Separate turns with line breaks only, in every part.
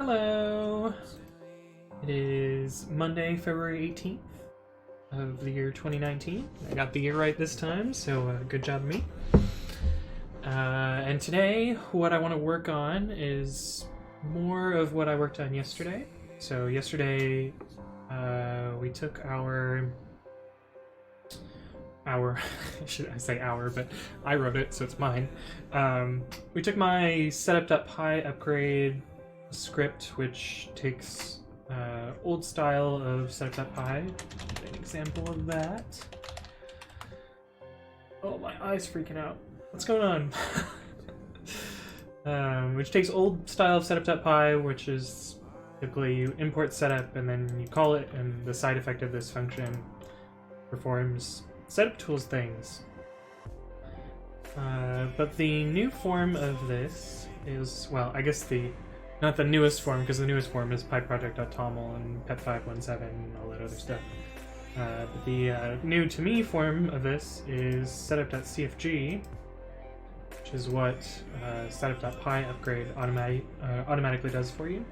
Hello! It is Monday, February 18th of the year 2019. I got the year right this time, so good job me. And today, what I want to work on is more of what I worked on yesterday. So yesterday, we took our should I say our, but I wrote it, so it's mine. We took my setup.py upgrade script, which takes old style of setup.py. An example of that. Oh, my eye's freaking out. What's going on? Which takes old style of setup.py, which is typically you import setup and then you call it, and the side effect of this function performs setup tools things. But the new form of this is, well, I guess not the newest form, because the newest form is pipeproject.toml and pep517 and all that other stuff. But the new to me form of this is setup.cfg, which is what setup.py upgrade automatically does for you.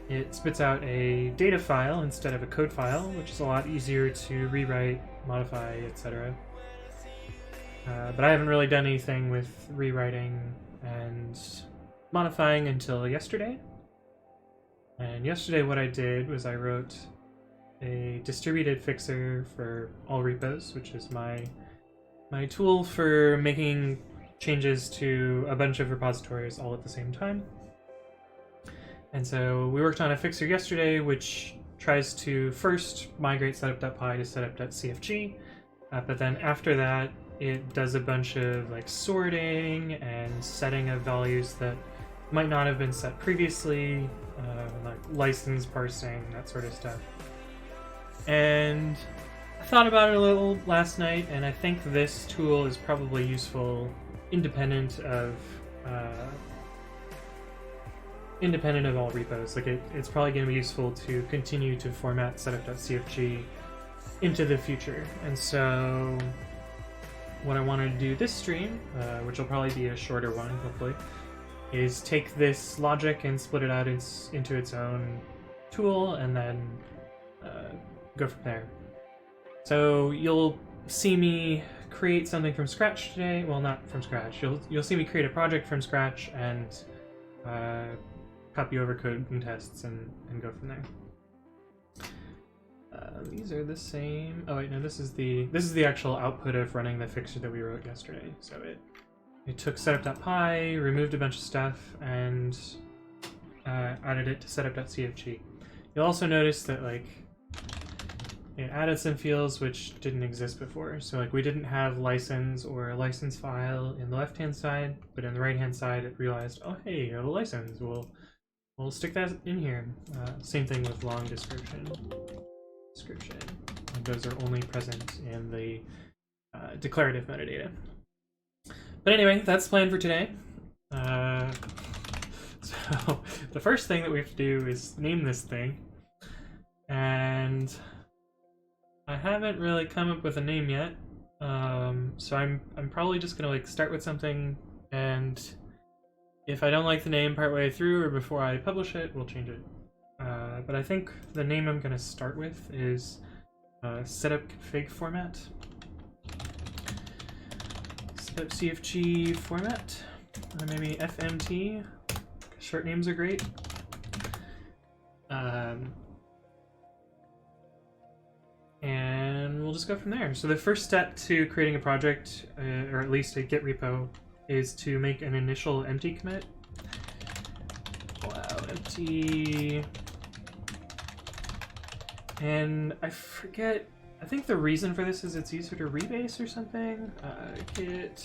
It spits out a data file instead of a code file, which is a lot easier to rewrite, modify, etc. But I haven't really done anything with rewriting and modifying until yesterday. And yesterday what I did was I wrote a distributed fixer for all repos, which is my tool for making changes to a bunch of repositories all at the same time. And so we worked on a fixer yesterday which tries to first migrate setup.py to setup.cfg, but then after that it does a bunch of like sorting and setting of values that might not have been set previously, like license parsing, that sort of stuff. And I thought about it a little last night, and I think this tool is probably useful independent of all repos. Like it's probably going to be useful to continue to format setup.cfg into the future. And so what I wanted to do this stream, which will probably be a shorter one hopefully, is take this logic and split it out into its own tool and then go from there. So you'll see me create something from scratch today. Well, not from scratch. You'll see me create a project from scratch and copy over code and tests and go from there. These are the same. Oh wait, no, this is the actual output of running the fixer that we wrote yesterday. So it took setup.py, removed a bunch of stuff, and added it to setup.cfg. You'll also notice that like it added some fields which didn't exist before. So like we didn't have license or a license file in the left-hand side, but in the right-hand side it realized, oh hey, you have a license. We'll stick that in here. Same thing with long description. And those are only present in the declarative metadata. But anyway, that's the plan for today. So the first thing that we have to do is name this thing. And I haven't really come up with a name yet. So I'm probably just gonna like start with something, and if I don't like the name partway through or before I publish it, we'll change it. But I think the name I'm gonna start with is setup config format. CFG format, or maybe FMT. Short names are great. And we'll just go from there. So the first step to creating a project, or at least a Git repo, is to make an initial empty commit. Allow empty. And I forget, I think the reason for this is it's easier to rebase or something. Git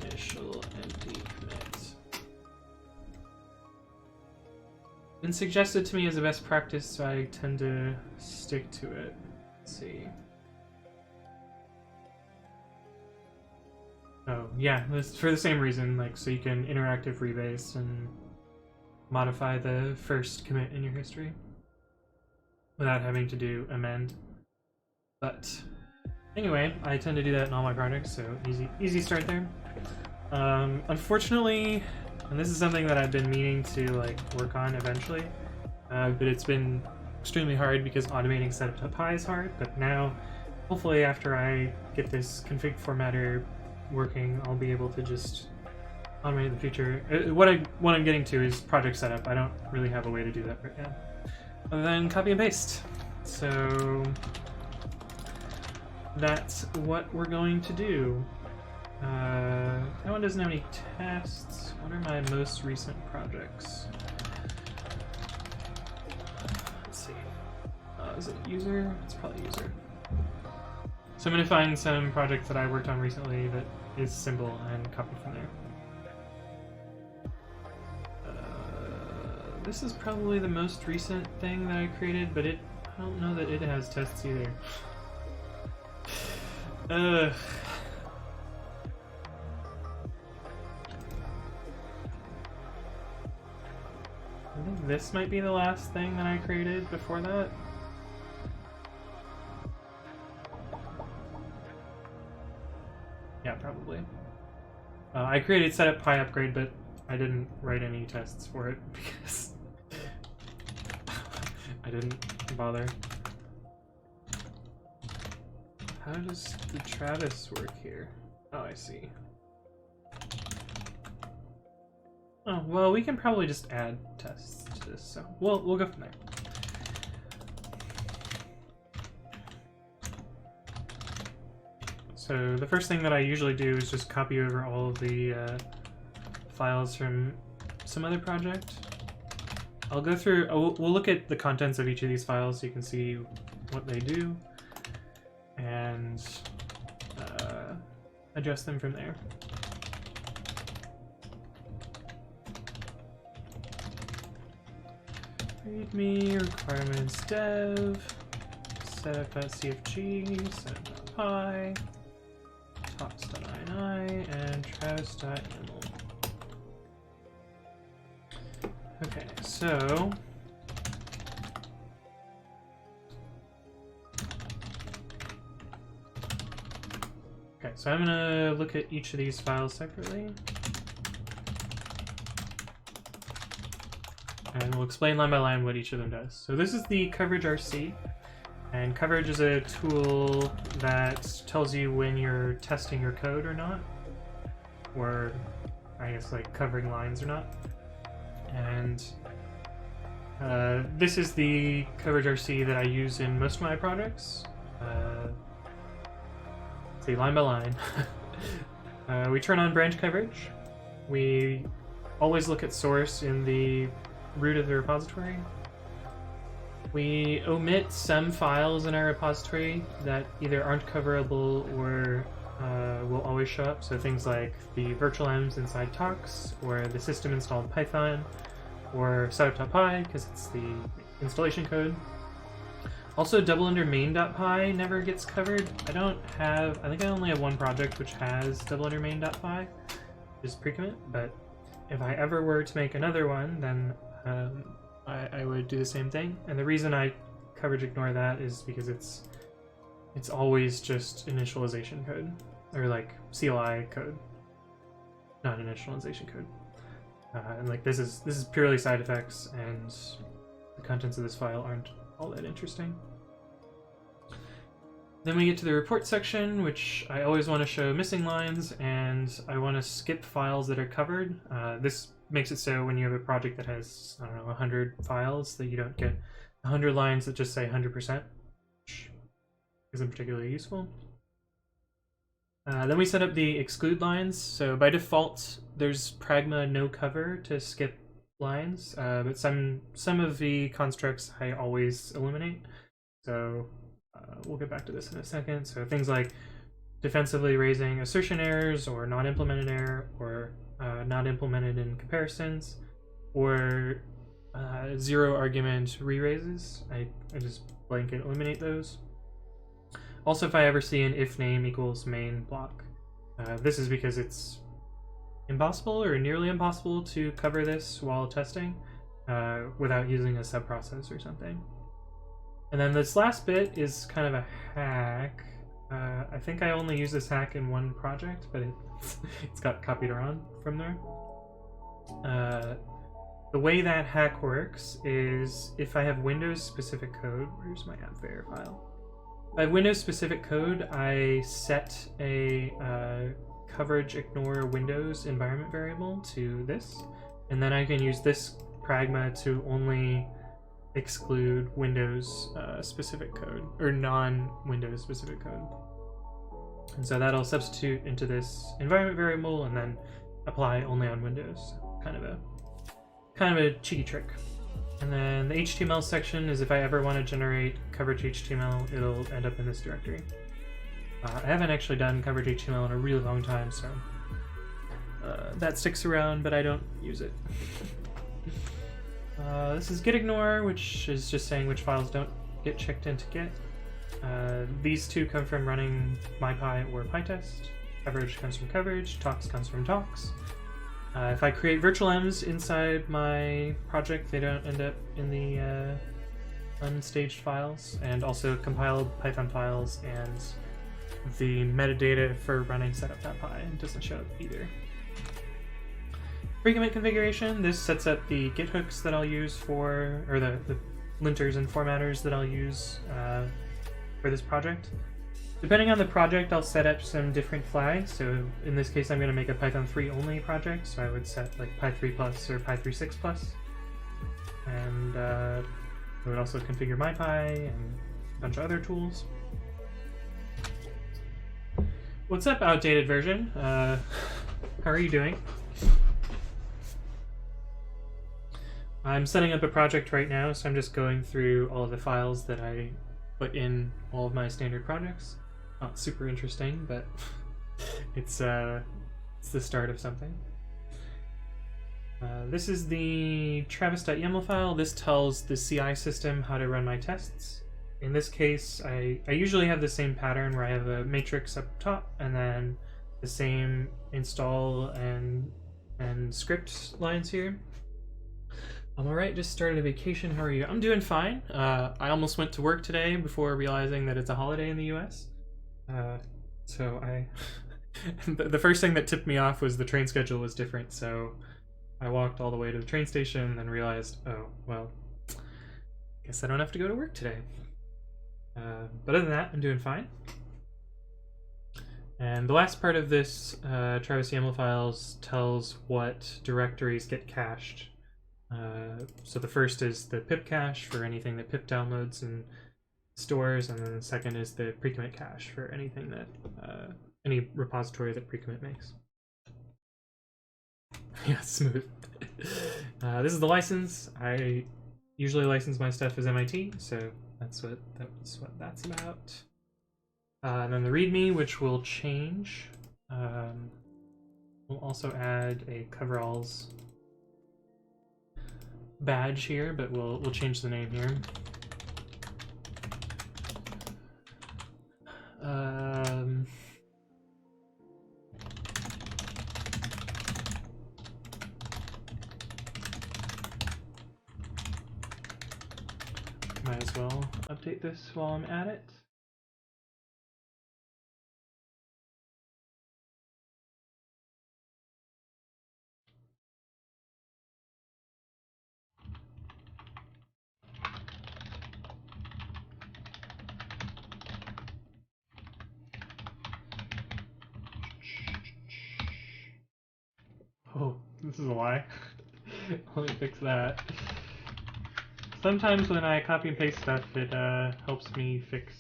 initial empty commit. Been suggested to me as a best practice, so I tend to stick to it. Let's see. Oh, yeah, that's for the same reason, like so you can interactive rebase and modify the first commit in your history without having to do amend. But anyway, I tend to do that in all my projects, so easy start there. Unfortunately, And this is something that I've been meaning to like work on eventually, but it's been extremely hard because automating setup.py is hard. But now, hopefully after I get this config formatter working, I'll be able to just automate the feature. What I'm getting to is project setup. I don't really have a way to do that right now, other than copy and paste. So that's what we're going to do. That one doesn't have any tests. What are my most recent projects? Let's see. Is it user? It's probably user. So I'm going to find some projects that I worked on recently that is simple and copy from there. This is probably the most recent thing that I created, but I don't know that it has tests either. I think this might be the last thing that I created before that. Yeah, probably. I created setup.py upgrade, but I didn't write any tests for it because I didn't bother. How does the Travis work here? Oh, I see. Oh, well, we can probably just add tests to this, so we'll go from there. So the first thing that I usually do is just copy over all of the files from some other project. I'll go through, we'll look at the contents of each of these files so you can see what they do, and adjust them from there. Readme, requirements dev, setup.cfg, setup.py, tops.ini, and travis.yaml. Okay, so I'm gonna look at each of these files separately, and we'll explain line by line what each of them does. So this is the coverage RC, and coverage is a tool that tells you when you're testing your code or not, or I guess like covering lines or not. And this is the coverage RC that I use in most of my projects. See, line by line. We turn on branch coverage. We always look at source in the root of the repository. We omit some files in our repository that either aren't coverable or will always show up. So things like the virtual envs inside Tox, or the system installed Python, or setup.py because it's the installation code. Also, double under main.py never gets covered. I think I only have one project which has double under main.py, which is pre-commit, but if I ever were to make another one, then I would do the same thing. And the reason I coverage ignore that is because it's always just initialization code, or like CLI code, not initialization code. And like this is purely side effects, and the contents of this file aren't all that interesting. Then we get to the report section, which I always want to show missing lines, and I want to skip files that are covered. This makes it so when you have a project that has, I don't know, 100 files, that you don't get 100 lines that just say 100%, which isn't particularly useful. Then we set up the exclude lines. So by default, there's pragma no cover to skip lines, but some of the constructs I always eliminate. So we'll get back to this in a second. So things like defensively raising assertion errors, or not implemented error, or not implemented in comparisons, or zero argument re-raises. I just blanket eliminate those. Also, if I ever see an if name equals main block, this is because it's impossible or nearly impossible to cover this while testing without using a subprocess or something. And then this last bit is kind of a hack. I think I only use this hack in one project, but it's got copied around from there. The way that hack works is if I have Windows specific code, where's my app.var file? If I have Windows specific code, I set a coverage ignore Windows environment variable to this, and then I can use this pragma to only exclude Windows specific code, or non-Windows specific code. And so that'll substitute into this environment variable and then apply only on Windows. Kind of a cheeky trick. And then the HTML section is if I ever want to generate coverage HTML, it'll end up in this directory. I haven't actually done coverage HTML in a really long time, so that sticks around, but I don't use it. This is gitignore, which is just saying which files don't get checked into Git. These two come from running mypy or pytest. Coverage comes from coverage, talks comes from talks. If I create virtual M's inside my project, they don't end up in the unstaged files, and also compiled Python files and the metadata for running setup.py doesn't show up either. Pre-commit configuration, this sets up the Git hooks that I'll use for, or the linters and formatters that I'll use for this project. Depending on the project, I'll set up some different flags. So in this case, I'm going to make a Python 3 only project, so I would set like Py3 plus or Py3 6 plus. And I would also configure mypy and a bunch of other tools. What's up, outdated version? How are you doing? I'm setting up a project right now, so I'm just going through all of the files that I put in all of my standard projects. Not super interesting, but it's the start of something. This is the travis.yaml file. This tells the CI system how to run my tests. In this case, I usually have the same pattern where I have a matrix up top and then the same install and script lines here. I'm alright, just started a vacation. How are you? I'm doing fine. I almost went to work today before realizing that it's a holiday in the US. So the first thing that tipped me off was the train schedule was different, so I walked all the way to the train station and then realized, oh, well, guess I don't have to go to work today. But other than that, I'm doing fine. And the last part of this Travis YAML files tells what directories get cached. So the first is the pip cache for anything that pip downloads and stores, and then the second is the pre-commit cache for anything that any repository that pre-commit makes. Yeah, smooth. This is the license. I usually license my stuff as MIT, so that's what that's about. And then the README, which will change. We'll also add a coveralls badge here, but we'll change the name here. Might as well update this while I'm at it. Oh, this is a lie. Let me fix that. Sometimes when I copy and paste stuff, it helps me fix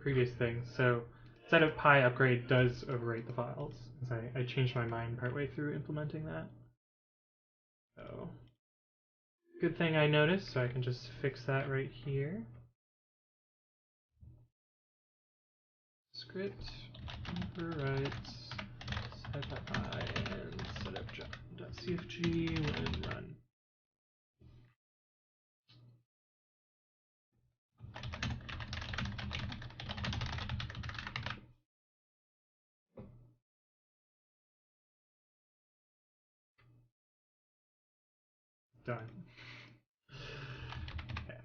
previous things. So setup.py upgrade does overwrite the files, because I changed my mind partway through implementing that. So good thing I noticed, so I can just fix that right here. Script overwrites setup.py and setup.cfg when run. Done. Okay.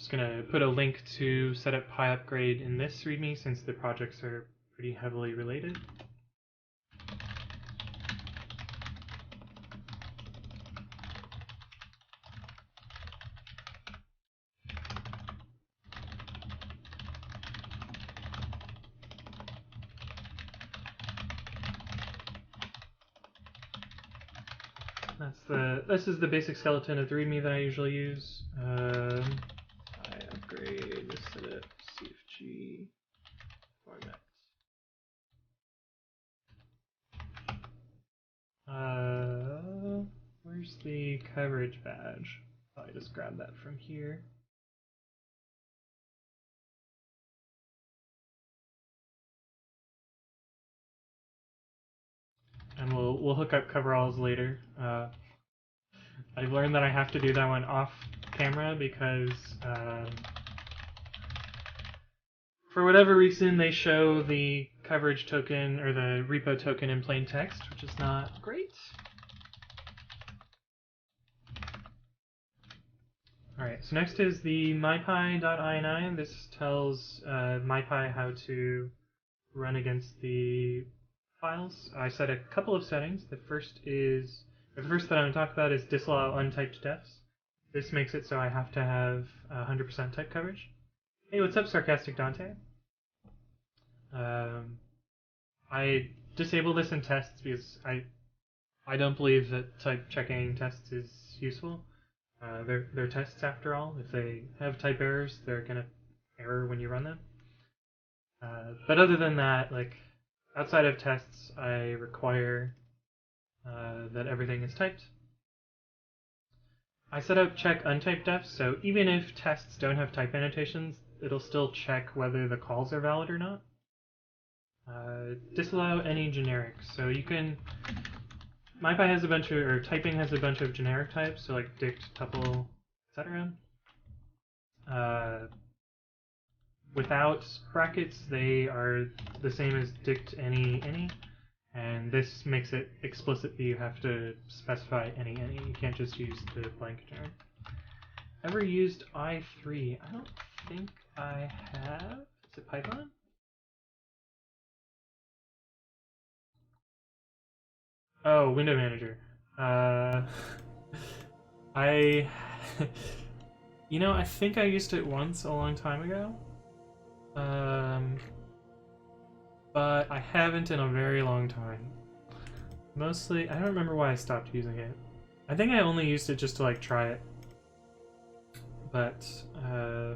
Just gonna put a link to setup upgrade in this README since the projects are pretty heavily related. This is the basic skeleton of the README that I usually use. I upgrade setup.cfg format. Where's the coverage badge? I just grabbed that from here. And we'll hook up coveralls later. I've learned that I have to do that one off camera because for whatever reason they show the coverage token or the repo token in plain text, which is not great. Alright, so next is the mypi.ini. This tells mypi how to run against the files. I set a couple of settings. The first that I'm going to talk about is disallow untyped defs. This makes it so I have to have 100% type coverage. Hey, what's up, Sarcastic Dante? I disable this in tests because I don't believe that type checking tests is useful. They're tests after all. If they have type errors, they're gonna error when you run them. But other than that, like outside of tests, I require that everything is typed. I set up check untyped defs, so even if tests don't have type annotations, it'll still check whether the calls are valid or not. Disallow any generics. So you can. MyPy has a bunch of, or typing has a bunch of generic types, so like dict, tuple, etc. Without brackets, they are the same as dict, any, and this makes it explicit that you have to specify any. You can't just use the blank generic. Ever used i3? I don't think I have. Is it Python? Oh, window manager. You know, I think I used it once a long time ago. But I haven't in a very long time. Mostly, I don't remember why I stopped using it. I think I only used it just to like try it. But I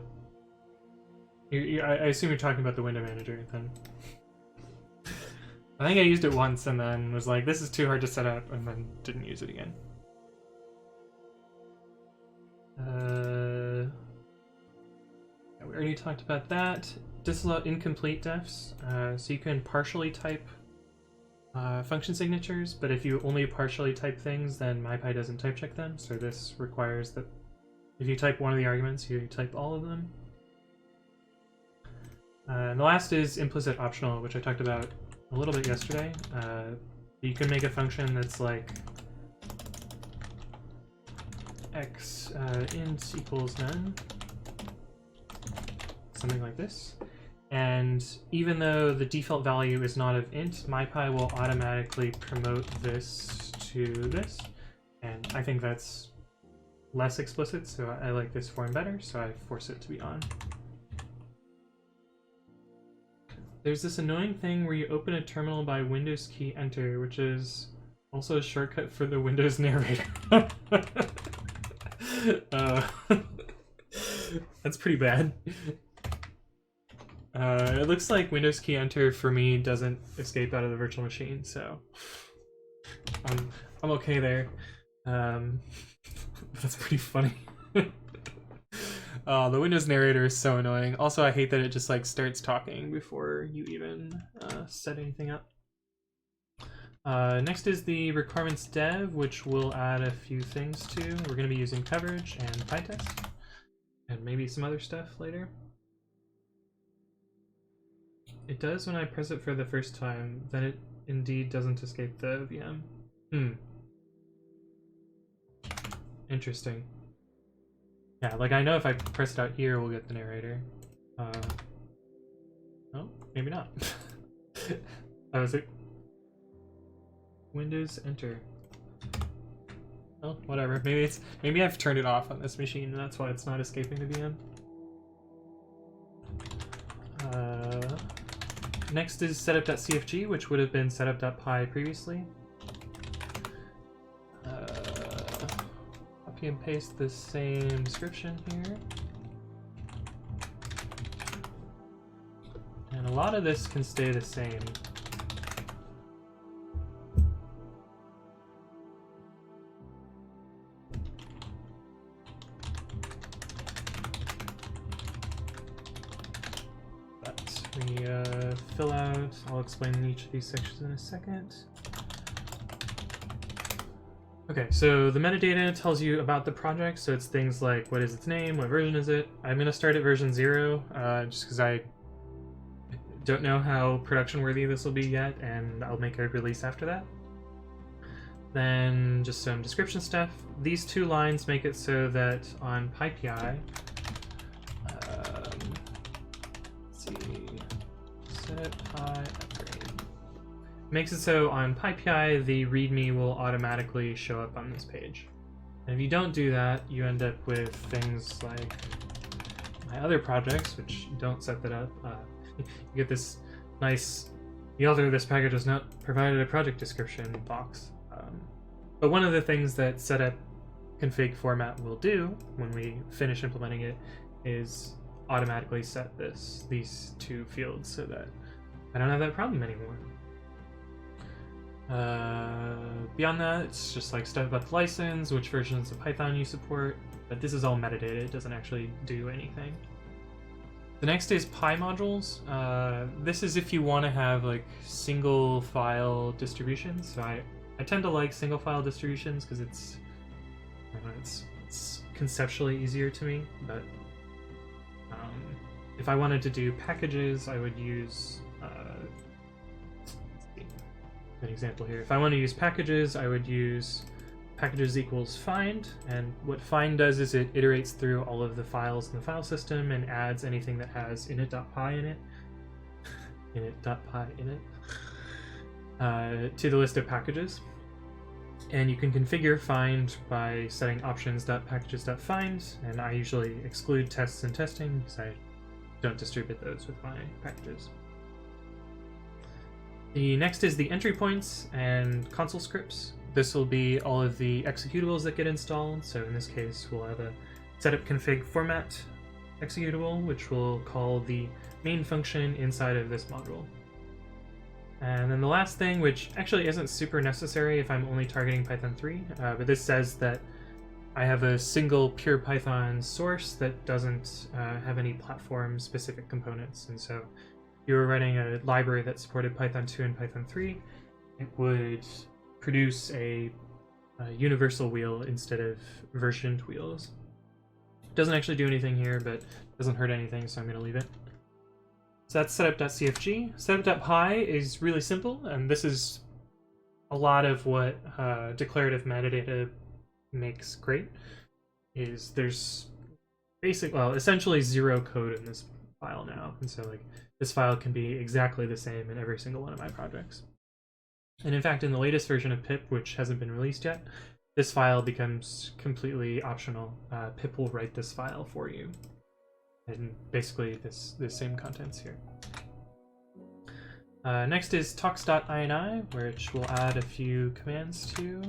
assume you're talking about the window manager then. I think I used it once and then was like, this is too hard to set up, and then didn't use it again. Yeah, we already talked about that. Disallow incomplete defs. So you can partially type function signatures, but if you only partially type things, then MyPy doesn't type check them. So this requires that if you type one of the arguments, you type all of them. And the last is implicit optional, which I talked about a little bit yesterday. You can make a function that's like x int equals none, something like this. And even though the default value is not of int, MyPy will automatically promote this to this. And I think that's less explicit, so I like this form better, so I force it to be on. There's this annoying thing where you open a terminal by Windows key enter, which is also a shortcut for the Windows narrator. That's pretty bad. It looks like Windows key enter for me doesn't escape out of the virtual machine, so I'm okay there. That's pretty funny. The Windows narrator is so annoying. Also, I hate that it just like starts talking before you even set anything up. Next is the requirements dev, which we'll add a few things to. We're going to be using coverage and PyTest, and maybe some other stuff later. It does when I press it for the first time, then it indeed doesn't escape the VM. Interesting. Yeah, like I know if I press it out here, we'll get the narrator. Oh, maybe not. That was it. Windows Enter. Oh, whatever. Maybe I've turned it off on this machine, and that's why it's not escaping to the end. Next is setup.cfg, which would have been setup.py previously. Copy and paste the same description here. And a lot of this can stay the same. We fill out, I'll explain each of these sections in a second. Okay, so the metadata tells you about the project, so it's things like what is its name, what version is it. I'm going to start at version 0, just because I don't know how production worthy this will be yet, and I'll make a release after that. Then just some description stuff. These two lines make it so that on PyPI, upgrade. Makes it so on PyPI the README will automatically show up on this page. And if you don't do that, you end up with things like my other projects, which don't set that up. You get this nice, the author of this package has not provided a project description box. But one of the things that setup config format will do when we finish implementing it is automatically set these two fields so that I don't have that problem anymore. Beyond that, it's just like stuff about the license, which versions of Python you support, but this is all metadata, it doesn't actually do anything. The next is Py modules. This is if you want to have like single file distributions. So I tend to like single file distributions because it's conceptually easier to me, but if I wanted to do packages, I would use, let's see, an example here. If I want to use packages, I would use packages equals find, and what find does is it iterates through all of the files in the file system and adds anything that has init.py in it, init.py in it, to the list of packages. And you can configure find by setting options.packages.find, and I usually exclude tests and testing because I don't distribute those with my packages. The next is the entry points and console scripts. This will be all of the executables that get installed. So in this case, we'll have a setup config format executable, which will call the main function inside of this module. And then the last thing, which actually isn't super necessary if I'm only targeting Python 3, but this says that I have a single pure Python source that doesn't have any platform-specific components. And so if you were running a library that supported Python 2 and Python 3, it would produce a universal wheel instead of versioned wheels. It doesn't actually do anything here, but it doesn't hurt anything, so I'm going to leave it. So that's setup.cfg. Setup.py is really simple, and this is a lot of what declarative metadata makes great. Is there's essentially zero code in this file now, and so like this file can be exactly the same in every single one of my projects. And in fact, in the latest version of pip, which hasn't been released yet, this file becomes completely optional. Pip will write this file for you. And basically the same contents here. Next is talks.ini, which we'll add a few commands to.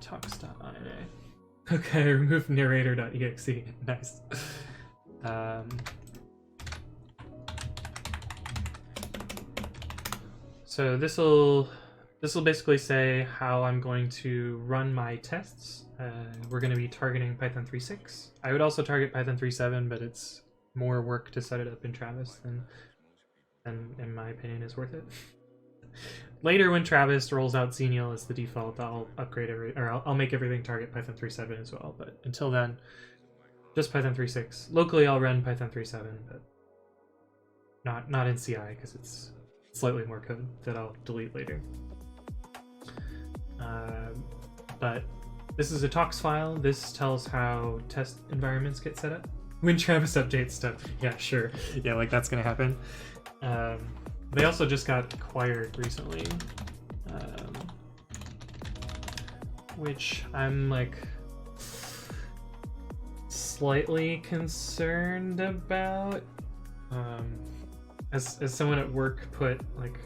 Talks.ini. Okay, remove narrator.exe. Nice. So this will basically say how I'm going to run my tests. We're going to be targeting Python 3.6. I would also target Python 3.7, but it's more work to set it up in Travis than in my opinion, is worth it. Later, when Travis rolls out Xenial as the default, I'll upgrade I'll make everything target Python 3.7 as well. But until then, just Python 3.6. Locally, I'll run Python 3.7, but not in CI because it's slightly more code that I'll delete later. But This is a talks file. This tells how test environments get set up. When Travis updates stuff. Yeah, sure. Yeah, like that's gonna happen. They also just got acquired recently. Which I'm like slightly concerned about. As someone at work put, like,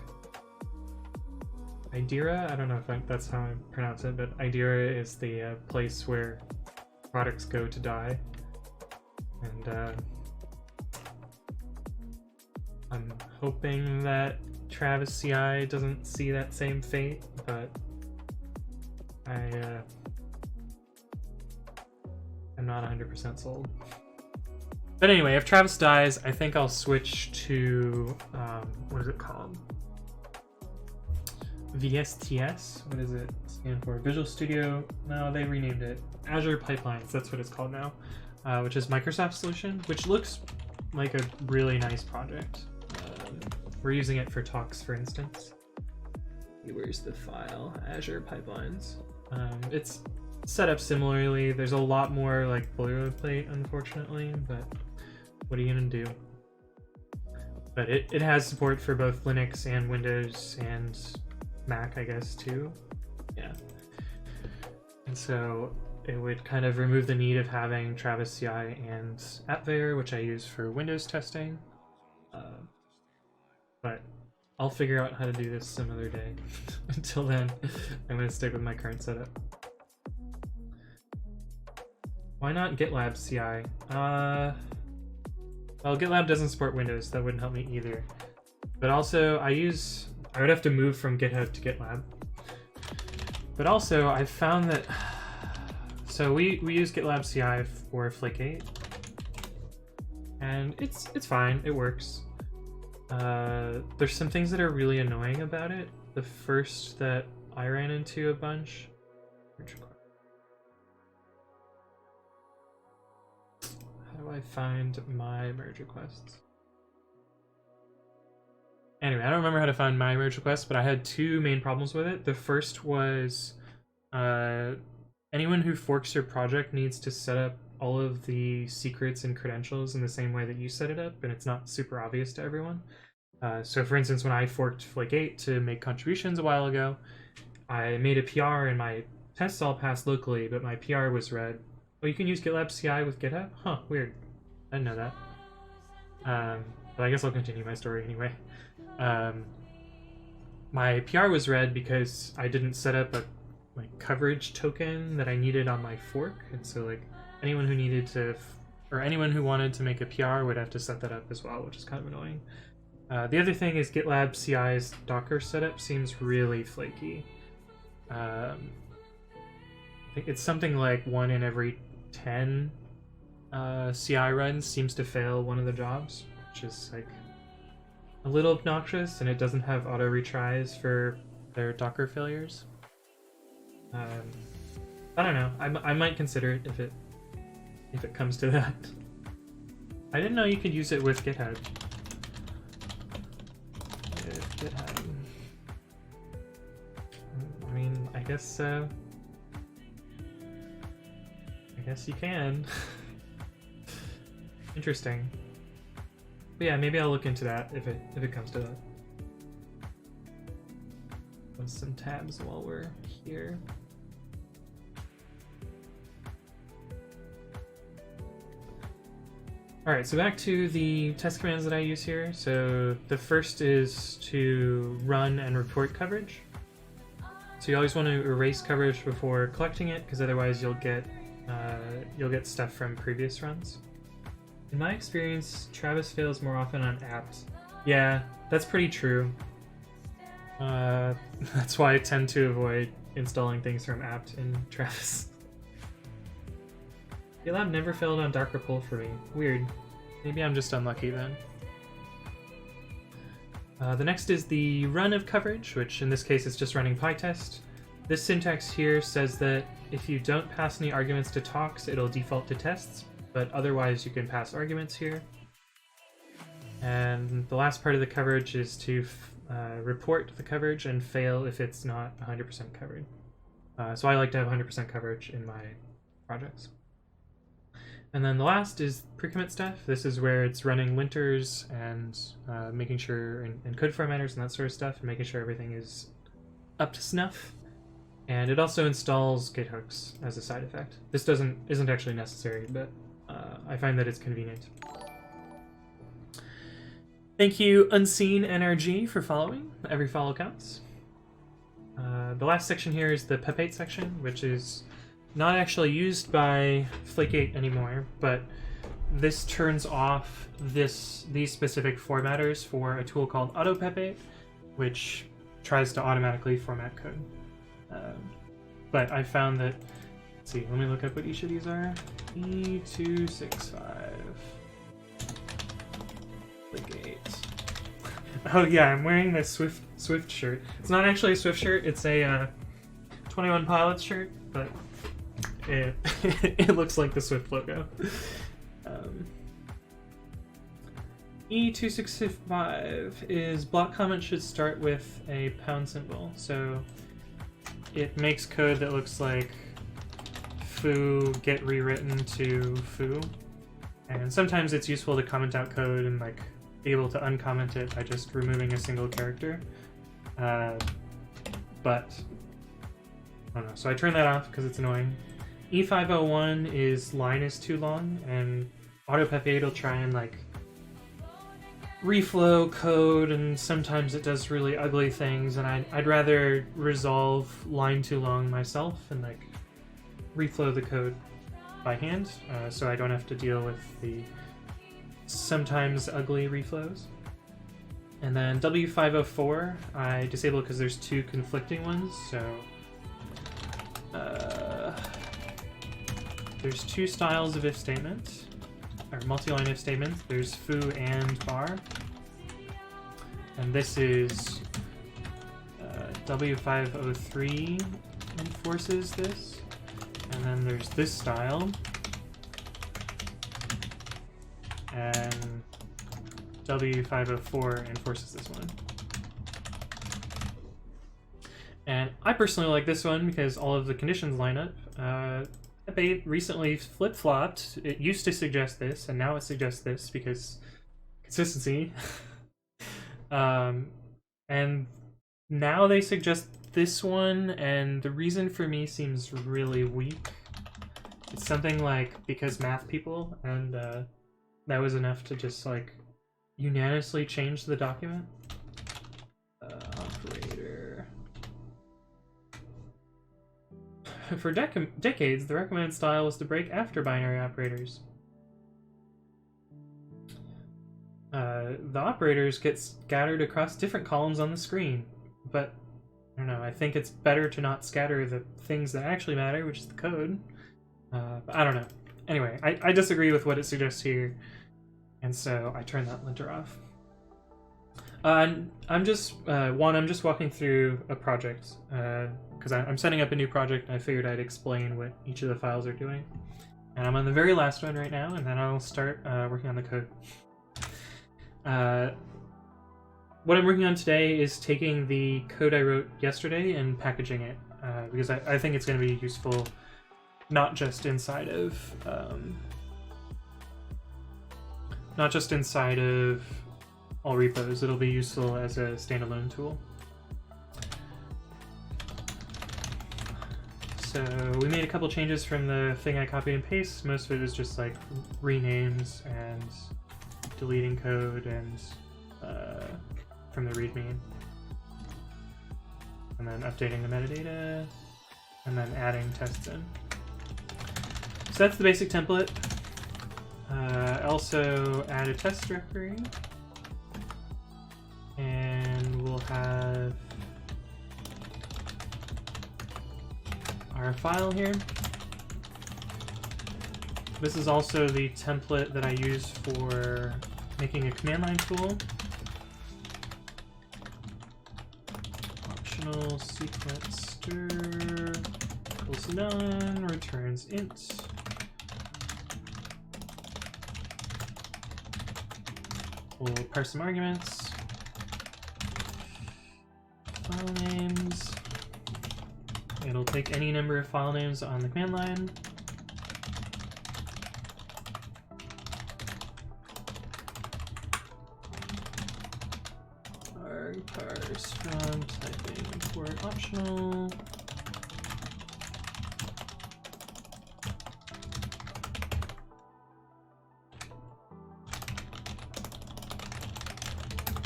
Idira, I don't know if that's how I pronounce it, but Idira is the place where products go to die. And I'm hoping that Travis CI doesn't see that same fate, but I'm not 100% sold. But anyway, if Travis dies, I think I'll switch to, what is it called? VSTS? What does it stand for? Visual Studio? No, they renamed it. Azure Pipelines, that's what it's called now. Which is Microsoft's solution, which looks like a really nice project. We're using it for talks, for instance. Where's the file? Azure Pipelines. It's set up similarly. There's a lot more like boilerplate, unfortunately, but what are you gonna do? But it has support for both Linux and Windows and Mac, I guess, too. Yeah. And so it would kind of remove the need of having Travis CI and AppVeyor, which I use for Windows testing. But I'll figure out how to do this some other day. Until then, I'm going to stick with my current setup. Why not GitLab CI? Well, GitLab doesn't support Windows. That wouldn't help me either. But also, I would have to move from GitHub to GitLab. But also, I found that... So we use GitLab CI for Flake 8. And it's fine. It works. There's some things that are really annoying about it. The first that I ran into a bunch. How do I find my merge requests? Anyway, I don't remember how to find my merge requests, but I had two main problems with it. The first was anyone who forks your project needs to set up all of the secrets and credentials in the same way that you set it up, and it's not super obvious to everyone. So for instance, when I forked Flake 8 to make contributions a while ago, I made a PR and my tests all passed locally, but my PR was read. Oh, you can use GitLab CI with GitHub? Huh, weird. I didn't know that. But I guess I'll continue my story anyway. My PR was read because I didn't set up a coverage token that I needed on my fork, and so like anyone who needed to, or anyone who wanted to make a PR would have to set that up as well, which is kind of annoying. The other thing is GitLab CI's Docker setup seems really flaky. I think it's something like 1 in every 10 CI runs seems to fail one of the jobs, which is like a little obnoxious, and it doesn't have auto retries for their Docker failures. I don't know. I might consider it if it comes to that. I didn't know you could use it with GitHub. GitHub. I mean, I guess you can. Interesting. But yeah, maybe I'll look into that if it comes to that. Close some tabs while we're here. Alright, so back to the test commands that I use here. So the first is to run and report coverage. So you always want to erase coverage before collecting it, because otherwise you'll get stuff from previous runs. In my experience, Travis fails more often on apt. Yeah, that's pretty true. That's why I tend to avoid installing things from apt in Travis. GitLab never failed on Docker pull for me. Weird. Maybe I'm just unlucky then. The next is the run of coverage, which in this case is just running PyTest. This syntax here says that if you don't pass any arguments to talks, it'll default to tests, but otherwise you can pass arguments here. And the last part of the coverage is to report the coverage and fail if it's not 100% covered. So I like to have 100% coverage in my projects. And then the last is pre-commit stuff. This is where it's running linters and making sure, and code formatters and that sort of stuff, and making sure everything is up to snuff. And it also installs git hooks as a side effect. This isn't actually necessary, but I find that it's convenient. Thank you, Unseen NRG, for following. Every follow counts. The last section here is the pep8 section, which is not actually used by Flake8 anymore, but this turns off these specific formatters for a tool called AutoPep8, which tries to automatically format code. But I found that, let's see, let me look up what each of these are. E265. Flake8. Oh yeah, I'm wearing this Swift shirt. It's not actually a Swift shirt, it's a 21 Pilots shirt, but it, it looks like the Swift logo. E265 is block comment should start with a pound symbol, so it makes code that looks like foo get rewritten to foo, and sometimes it's useful to comment out code and like be able to uncomment it by just removing a single character, but I don't know, so I turn that off because it's annoying. E501 is line is too long, and AutoPep8 will try and like reflow code, and sometimes it does really ugly things, and I'd rather resolve line too long myself and like reflow the code by hand, so I don't have to deal with the sometimes ugly reflows. And then W504 I disable because there's two conflicting ones, so there's two styles of if statement, or multi-line if statements. There's foo and bar, and this is W503 enforces this, and then there's this style, and W504 enforces this one. And I personally like this one because all of the conditions line up. Pep8 recently flip-flopped. It used to suggest this, and now it suggests this because consistency. And now they suggest this one, and the reason for me seems really weak. It's something like because math people, and that was enough to just like unanimously change the document. Operator. For decades, the recommended style was to break after binary operators. The operators get scattered across different columns on the screen, but I don't know, I think it's better to not scatter the things that actually matter, which is the code. But I don't know. Anyway, I disagree with what it suggests here, and so I turn that linter off. I'm just walking through a project, because I'm setting up a new project, and I figured I'd explain what each of the files are doing. And I'm on the very last one right now, and then I'll start working on the code. What I'm working on today is taking the code I wrote yesterday and packaging it, because I think it's going to be useful not just inside of all repos. It'll be useful as a standalone tool. So we made a couple changes from the thing I copied and pasted. Most of it is just like renames and deleting code and from the README, and then updating the metadata, and then adding tests in. So that's the basic template. Also add a test directory, and we'll have our file here. This is also the template that I use for making a command line tool. Optional sequence stir equals none, returns int. We'll parse some arguments. File names. it'll take any number of file names on the command line. Arg parse from typing import optional.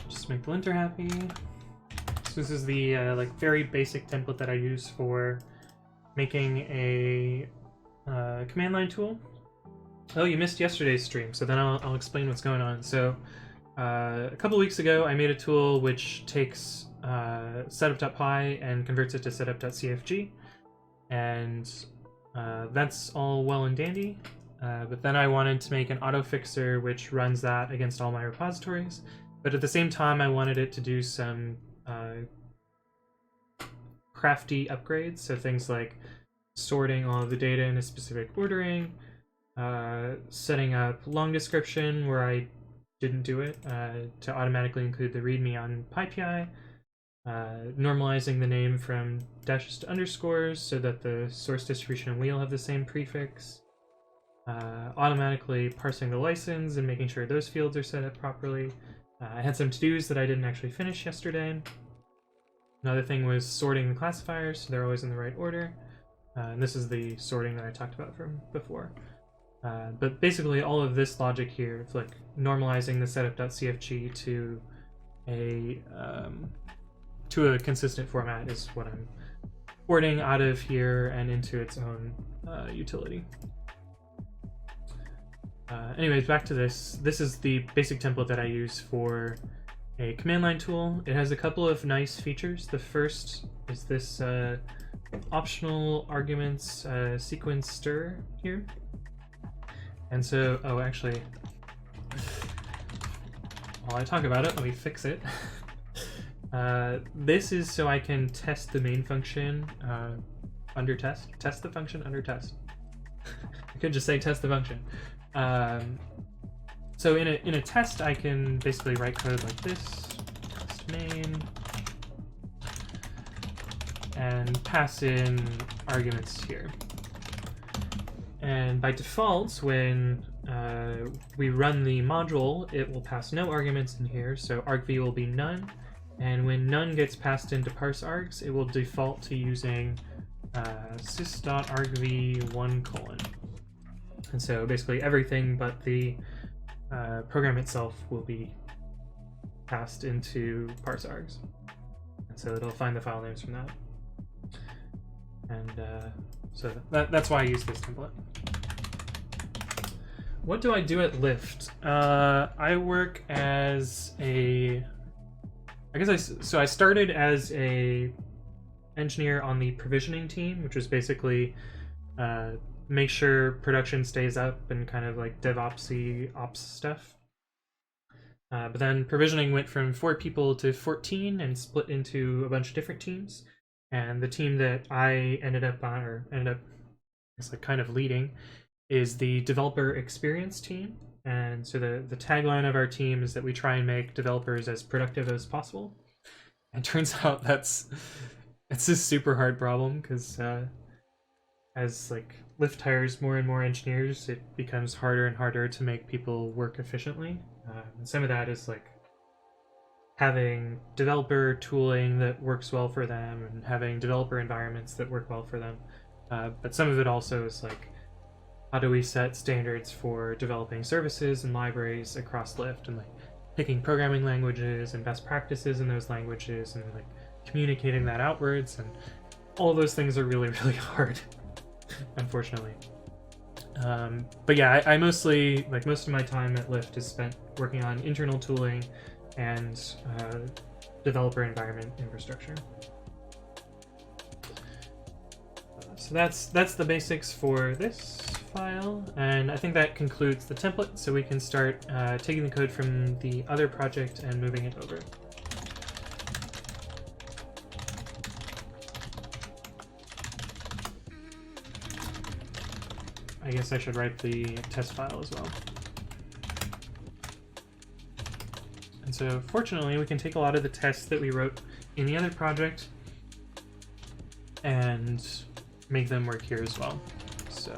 Just make the linter happy. So this is the like very basic template that I use for making a command line tool. Oh, you missed yesterday's stream, so then I'll explain what's going on. So a couple weeks ago, I made a tool which takes setup.py and converts it to setup.cfg, and that's all well and dandy. But then I wanted to make an auto fixer which runs that against all my repositories. But at the same time, I wanted it to do some crafty upgrades, so things like sorting all of the data in a specific ordering, setting up long description where I didn't do it to automatically include the README on PyPI, normalizing the name from dashes to underscores so that the source distribution and wheel have the same prefix, automatically parsing the license and making sure those fields are set up properly. I had some to-dos that I didn't actually finish yesterday. Another thing was sorting the classifiers so they're always in the right order. And this is the sorting that I talked about from before. But basically all of this logic here, like normalizing the setup.cfg to a consistent format, is what I'm porting out of here and into its own utility. Anyways, back to this. This is the basic template that I use for a command line tool. It has a couple of nice features. The first is this optional arguments sequence stir here. And so, oh, actually, while I talk about it, let me fix it. This is so I can test the main function under test. Test the function under test. I could just say test the function. So in a test, I can basically write code like this, test main, and pass in arguments here. And by default, when we run the module, it will pass no arguments in here, so argv will be none. And when none gets passed into parse args, it will default to using sys.argv1:. And so basically everything but the program itself will be passed into parse args. And so it'll find the file names from that. And so that's why I use this template. What do I do at Lyft? I work as a... So I started as a engineer on the provisioning team, which was basically make sure production stays up and kind of like DevOpsy ops stuff. But then provisioning went from 4 people to 14 and split into a bunch of different teams. And the team that I ended up it's like kind of leading, is the developer experience team. And so the tagline of our team is that we try and make developers as productive as possible. And turns out it's a super hard problem, because as like Lyft hires more and more engineers, it becomes harder and harder to make people work efficiently. And some of that is like having developer tooling that works well for them and having developer environments that work well for them. But some of it also is like, how do we set standards for developing services and libraries across Lyft, and like picking programming languages and best practices in those languages and like communicating that outwards, and all those things are really, really hard, unfortunately. But yeah, I mostly, like most of my time at Lyft is spent working on internal tooling and developer environment infrastructure. So that's the basics for this file, and I think that concludes the template, so we can start taking the code from the other project and moving it over. I guess I should write the test file as well. And so fortunately, we can take a lot of the tests that we wrote in the other project and make them work here as well. So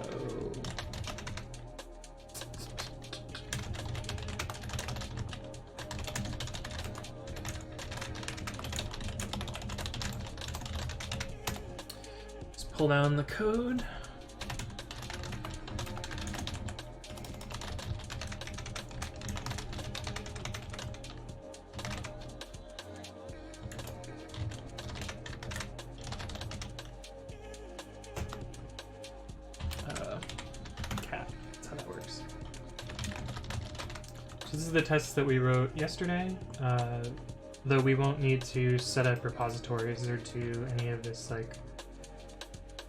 let's pull down the code. This is the test that we wrote yesterday, though we won't need to set up repositories or do any of this like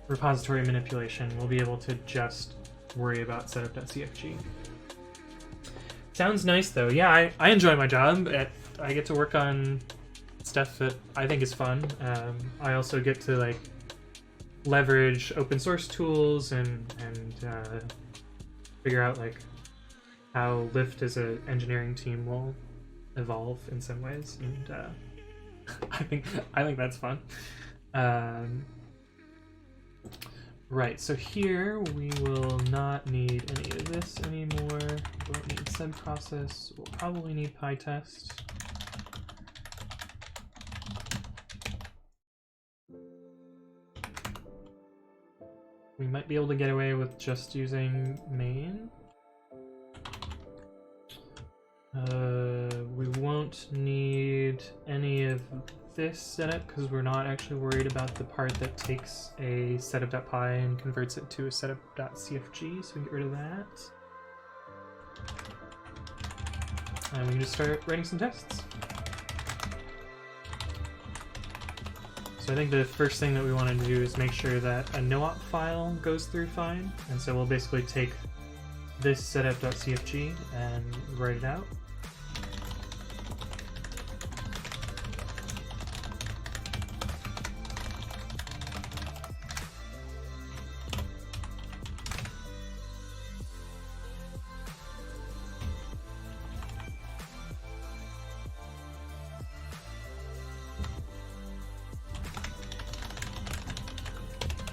repository manipulation. We'll be able to just worry about setup.cfg. Sounds nice though. Yeah, I enjoy my job. I get to work on stuff that I think is fun. I also get to like leverage open source tools and figure out like how Lyft as an engineering team will evolve in some ways, and I think that's fun. Right, so here we will not need any of this anymore. We won't need subprocess. We'll probably need PyTest. We might be able to get away with just using main. We won't need any of this setup because we're not actually worried about the part that takes a setup.py and converts it to a setup.cfg, so we can get rid of that. And we can just start writing some tests. So I think the first thing that we want to do is make sure that a no-op file goes through fine, and so we'll basically take this setup.cfg and write it out.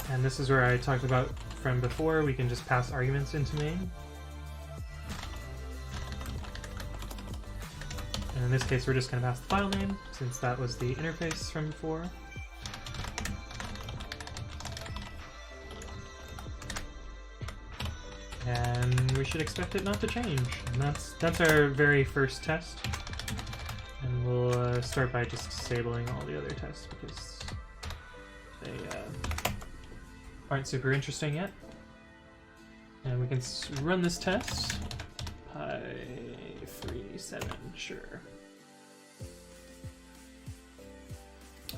And this is where I talked about from before, we can just pass arguments into main. And in this case, we're just going to pass the file name, since that was the interface from before. And we should expect it not to change. And that's our very first test. And we'll start by just disabling all the other tests because they aren't super interesting yet. And we can run this test. Pi37, sure.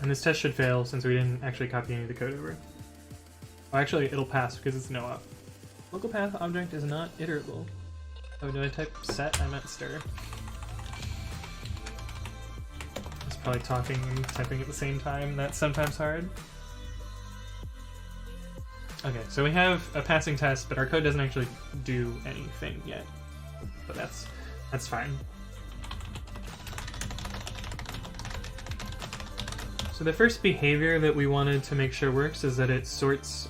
And this test should fail since we didn't actually copy any of the code over. Well, actually, it'll pass because it's no op. Local path object is not iterable. Oh, did I type set? I meant stir. I was probably talking and typing at the same time. That's sometimes hard. Okay, so we have a passing test, but our code doesn't actually do anything yet. But that's fine. So the first behavior that we wanted to make sure works is that it sorts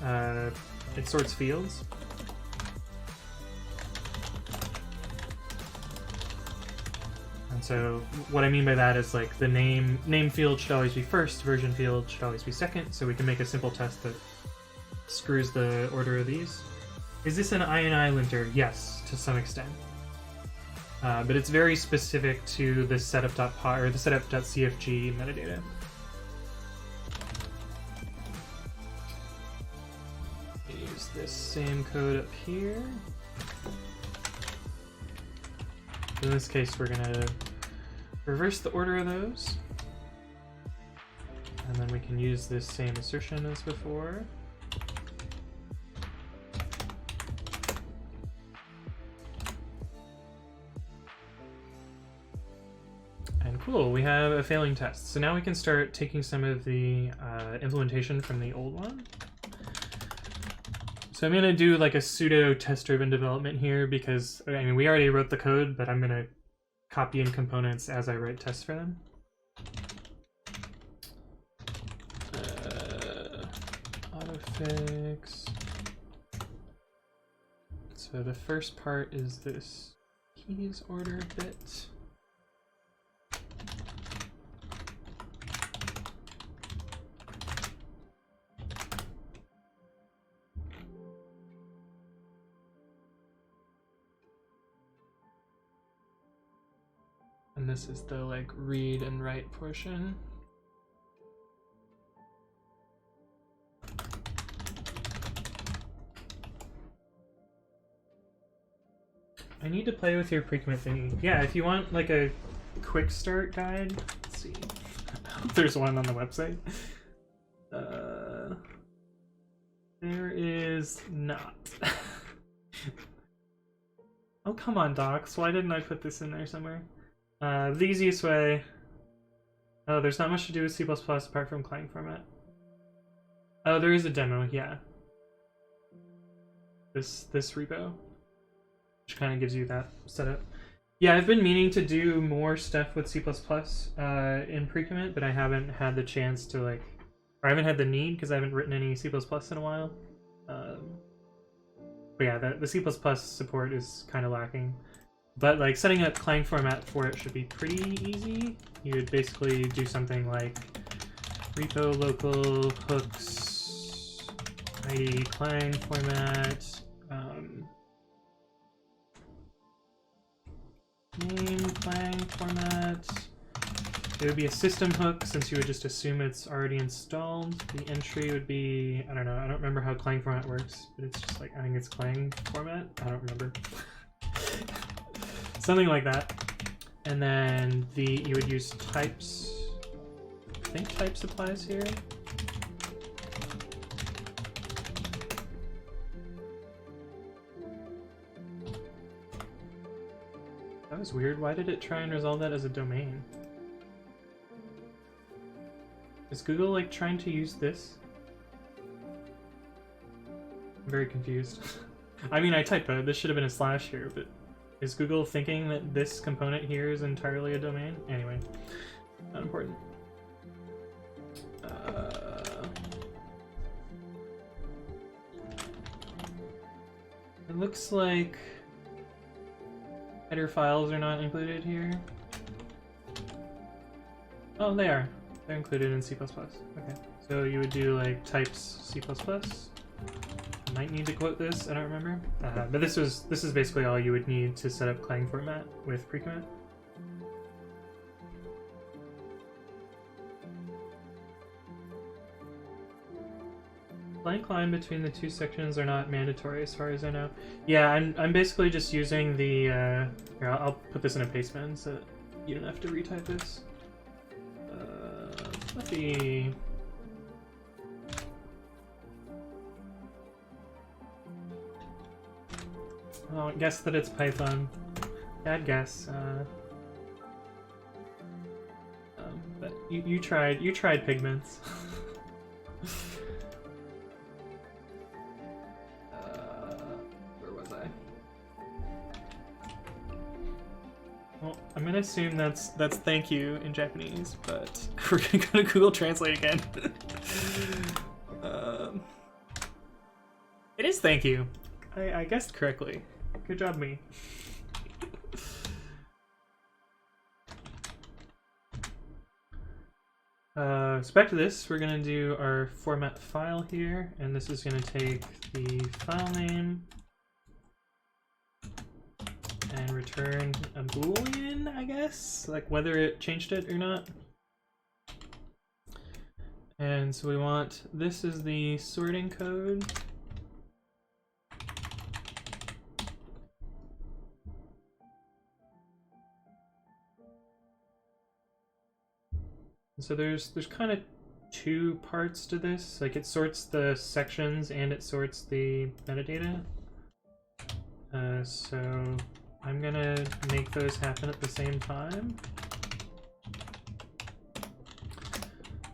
fields. And so what I mean by that is like the name field should always be first, version field should always be second, so we can make a simple test that screws the order of these. Is this an INI linter? Yes, to some extent. But it's very specific to the setup.py or the setup.cfg metadata. Use this same code up here. In this case, we're gonna reverse the order of those. And then we can use this same assertion as before. Cool, we have a failing test. So now we can start taking some of the implementation from the old one. So I'm going to do like a pseudo test-driven development here because, I mean, we already wrote the code, but I'm going to copy in components as I write tests for them. fix. So the first part is this keys order bit. And this is the like read and write portion. I need to play with your pre-commit thingy. Yeah, if you want like a quick start guide, let's see. There's one on the website. There is not. Oh, come on, docs. Why didn't I put this in there somewhere? The easiest way. Oh, there's not much to do with C++ apart from Clang format. Oh, there is a demo, yeah. This repo, which kind of gives you that setup. Yeah, I've been meaning to do more stuff with C++ in pre-commit, but I haven't had the chance to or I haven't had the need because I haven't written any C++ in a while. But yeah, the C++ support is kind of lacking. But like setting up Clang format for it should be pretty easy. You would basically do something like repo local hooks ID Clang format name Clang format. It would be a system hook since you would just assume it's already installed. The entry would be, I don't know, I don't remember how Clang format works, but it's just like, I think it's Clang format. I don't remember. Something like that. And then you would use types. I think types applies here. That was weird. Why did it try and resolve that as a domain? Is Google like trying to use this? I'm very confused. I mean, I typoed. This should have been a slash here, but is Google thinking that this component here is entirely a domain? Anyway, not important. It looks like header files are not included here. Oh, they are. They're included in C++. Okay, so you would do like types C++. Might need to quote this, I don't remember. But this is basically all you would need to set up Clang format with pre-commit. Blank line between the two sections are not mandatory as far as I know. Yeah, I'm basically just using the here, I'll put this in a pasteman so that you don't have to retype this. Fluffy. Oh, guess that it's Python. Bad guess. But you tried pigments. Where was I? Well, I'm gonna assume that's thank you in Japanese, but we're gonna go to Google Translate again. It is thank you. I guessed correctly. Good job, me. So back to this, we're gonna do our format file here, and this is gonna take the file name and return a boolean, I guess, like whether it changed it or not. And so we want, this is the sorting code. So there's kind of two parts to this. Like it sorts the sections and it sorts the metadata. So I'm gonna make those happen at the same time.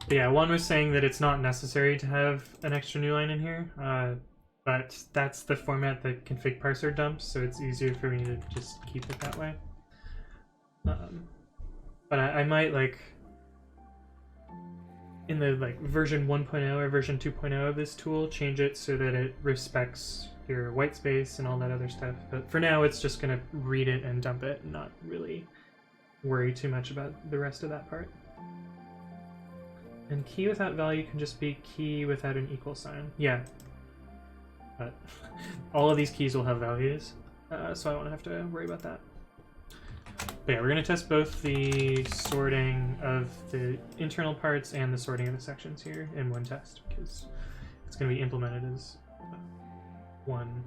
But yeah, one was saying that it's not necessary to have an extra new line in here, but that's the format the config parser dumps, so it's easier for me to just keep it that way. But I might like in the like version 1.0 or version 2.0 of this tool, change it so that it respects your white space and all that other stuff. But for now, it's just gonna read it and dump it, and not really worry too much about the rest of that part. And key without value can just be key without an equal sign. Yeah. But all of these keys will have values, so I won't have to worry about that. But yeah, we're going to test both the sorting of the internal parts and the sorting of the sections here in one test, because it's going to be implemented as one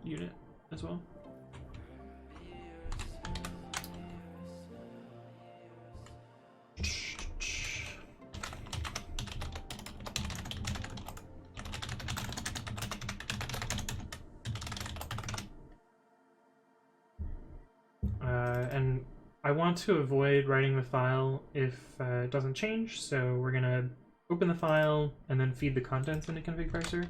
unit as well. And I want to avoid writing the file if it doesn't change, so we're going to open the file and then feed the contents into config parser.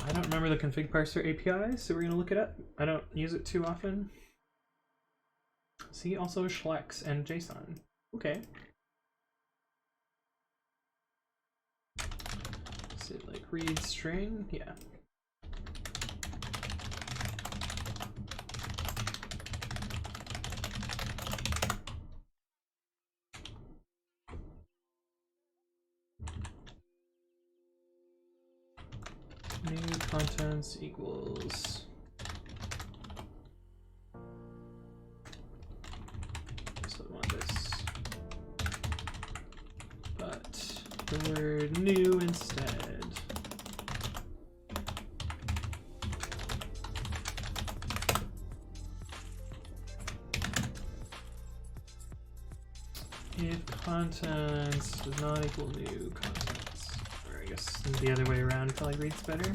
I don't remember the config parser API, so we're going to look it up. I don't use it too often. See, also Schlex and JSON. Okay. Is it like read string? Yeah. New contents equals so I want this, but the word new instead. If contents does not equal new contents, or I guess the other way around probably reads better.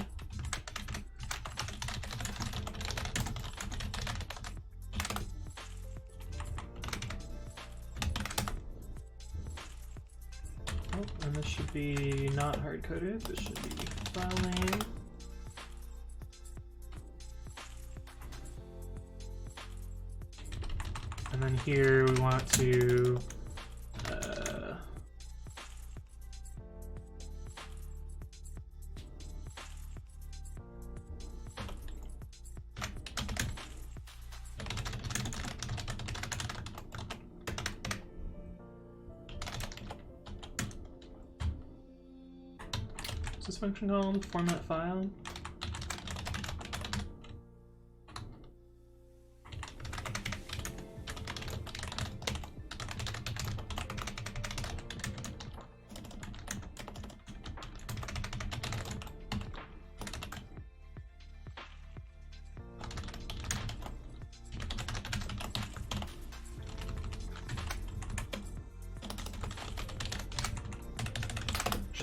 Oh, and this should be not hard-coded, this should be file name. And then here we want to what's this function called? Format file?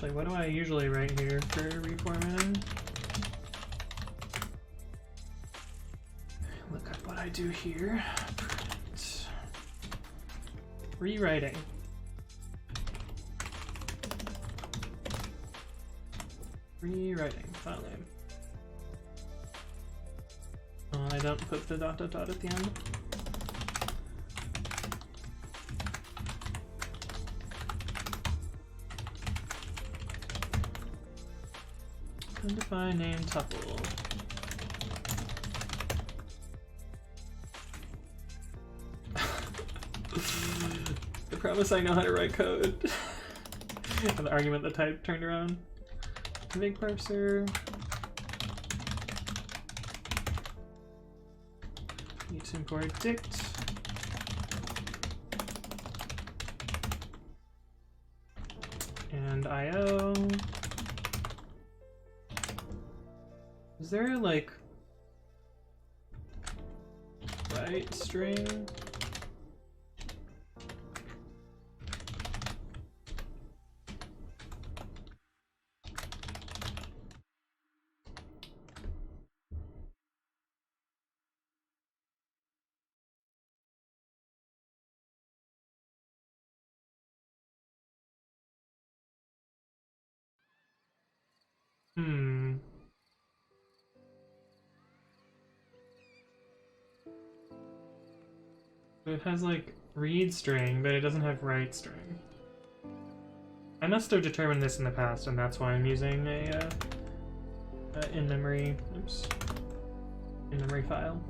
Actually, what do I usually write here for reformatting? Look up what I do here. Print. Rewriting. Rewriting. File name. Oh, I don't put the ... at the end. Define name tuple. I promise I know how to write code. And the argument the type turned around. Config parser. Need to import dict. And IO. Is there like right string? It has like read string, but it doesn't have write string. I must have determined this in the past, and that's why I'm using a in-memory file.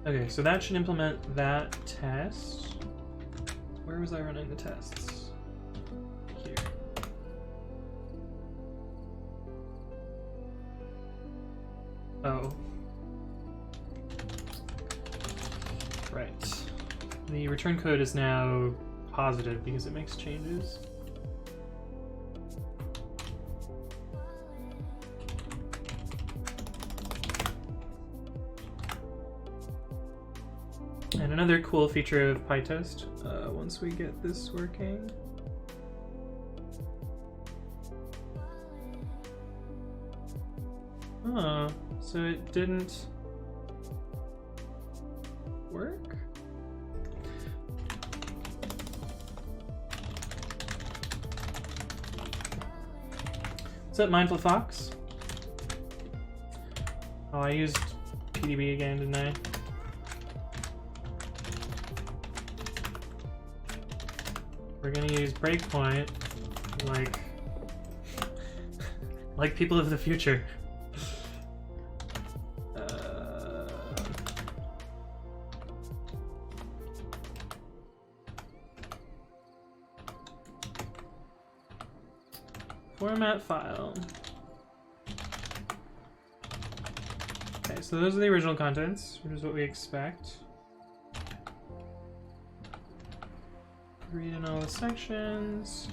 Okay, so that should implement that test. Where was I running the tests? Here. Oh. Right. The return code is now positive because it makes changes. And another cool feature of PyTest, once we get this working, oh, so it didn't work? What's up, Mindful Fox? Oh, I used PDB again, didn't I? We're gonna use breakpoint like people of the future. Format file. Okay, so those are the original contents, which is what we expect. Read in all the sections.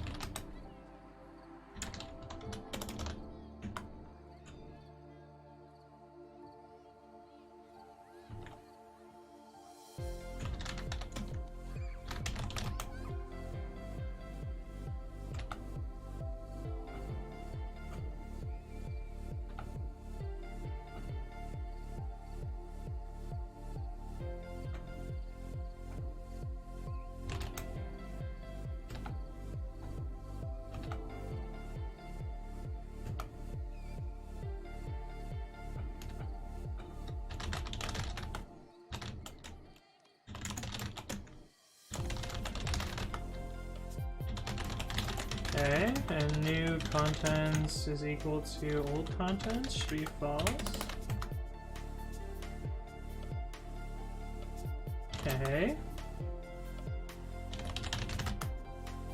Okay, and new contents is equal to old contents should be false. Okay.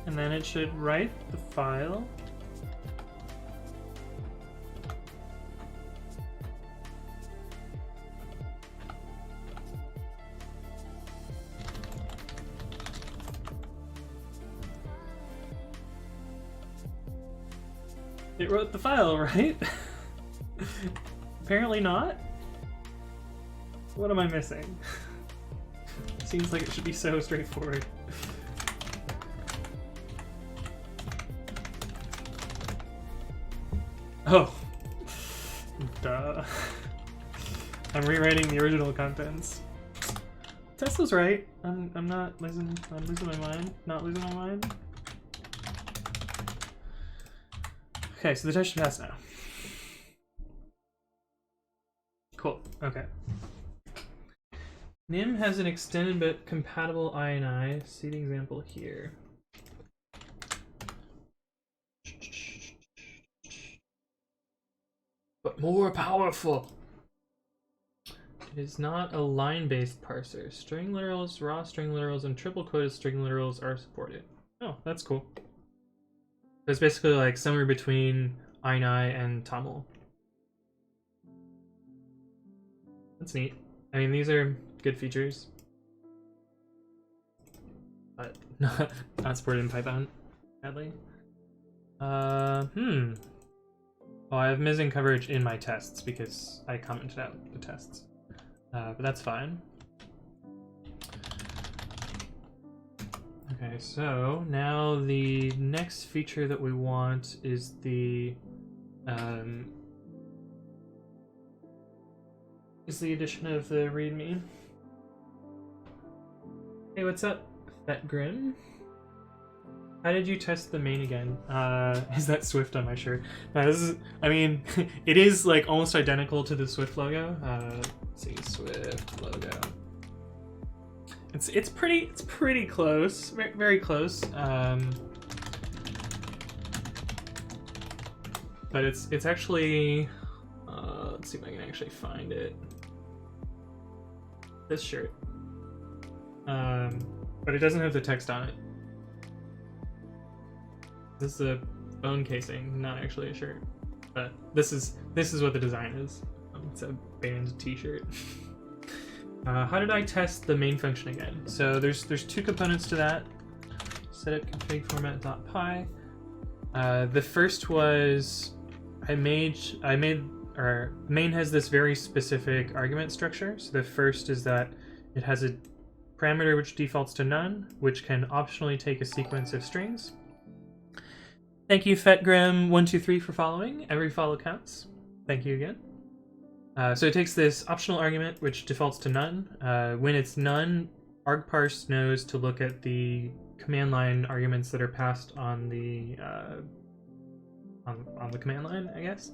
And then it should write the file. It wrote the file, right? Apparently not. What am I missing? Seems like it should be so straightforward. Oh. Duh. I'm rewriting the original contents. Tesla's right. I'm not losing my mind. Not losing my mind. Okay, so the test should pass now. Cool, okay. Nim has an extended but compatible INI. See the example here. But more powerful. It is not a line-based parser. String literals, raw string literals, and triple-quoted string literals are supported. Oh, that's cool. It's basically like somewhere between INI and Tamil. That's neat. I mean, these are good features, but not supported in Python, sadly. Oh, I have missing coverage in my tests because I commented out the tests, but that's fine. Okay, so now the next feature that we want is the addition of the README. Hey, what's up, Fat Grim? How did you test the main again? Is that Swift on my shirt? This is, I mean, it is like almost identical to the Swift logo. Let's see, Swift logo. it's pretty close, very, very close. But it's actually let's see if I can actually find it. This shirt, but it doesn't have the text on it. This is a bone casing, not actually a shirt, but this is what the design is. It's a band T-shirt. How did I test the main function again? So there's two components to that. Setup config format.py. The first was main has this very specific argument structure. So the first is that it has a parameter which defaults to none, which can optionally take a sequence of strings. Thank you, FetGrim123, for following. Every follow counts. Thank you again. So it takes this optional argument which defaults to none. When it's none, argparse knows to look at the command line arguments that are passed on the command line, I guess.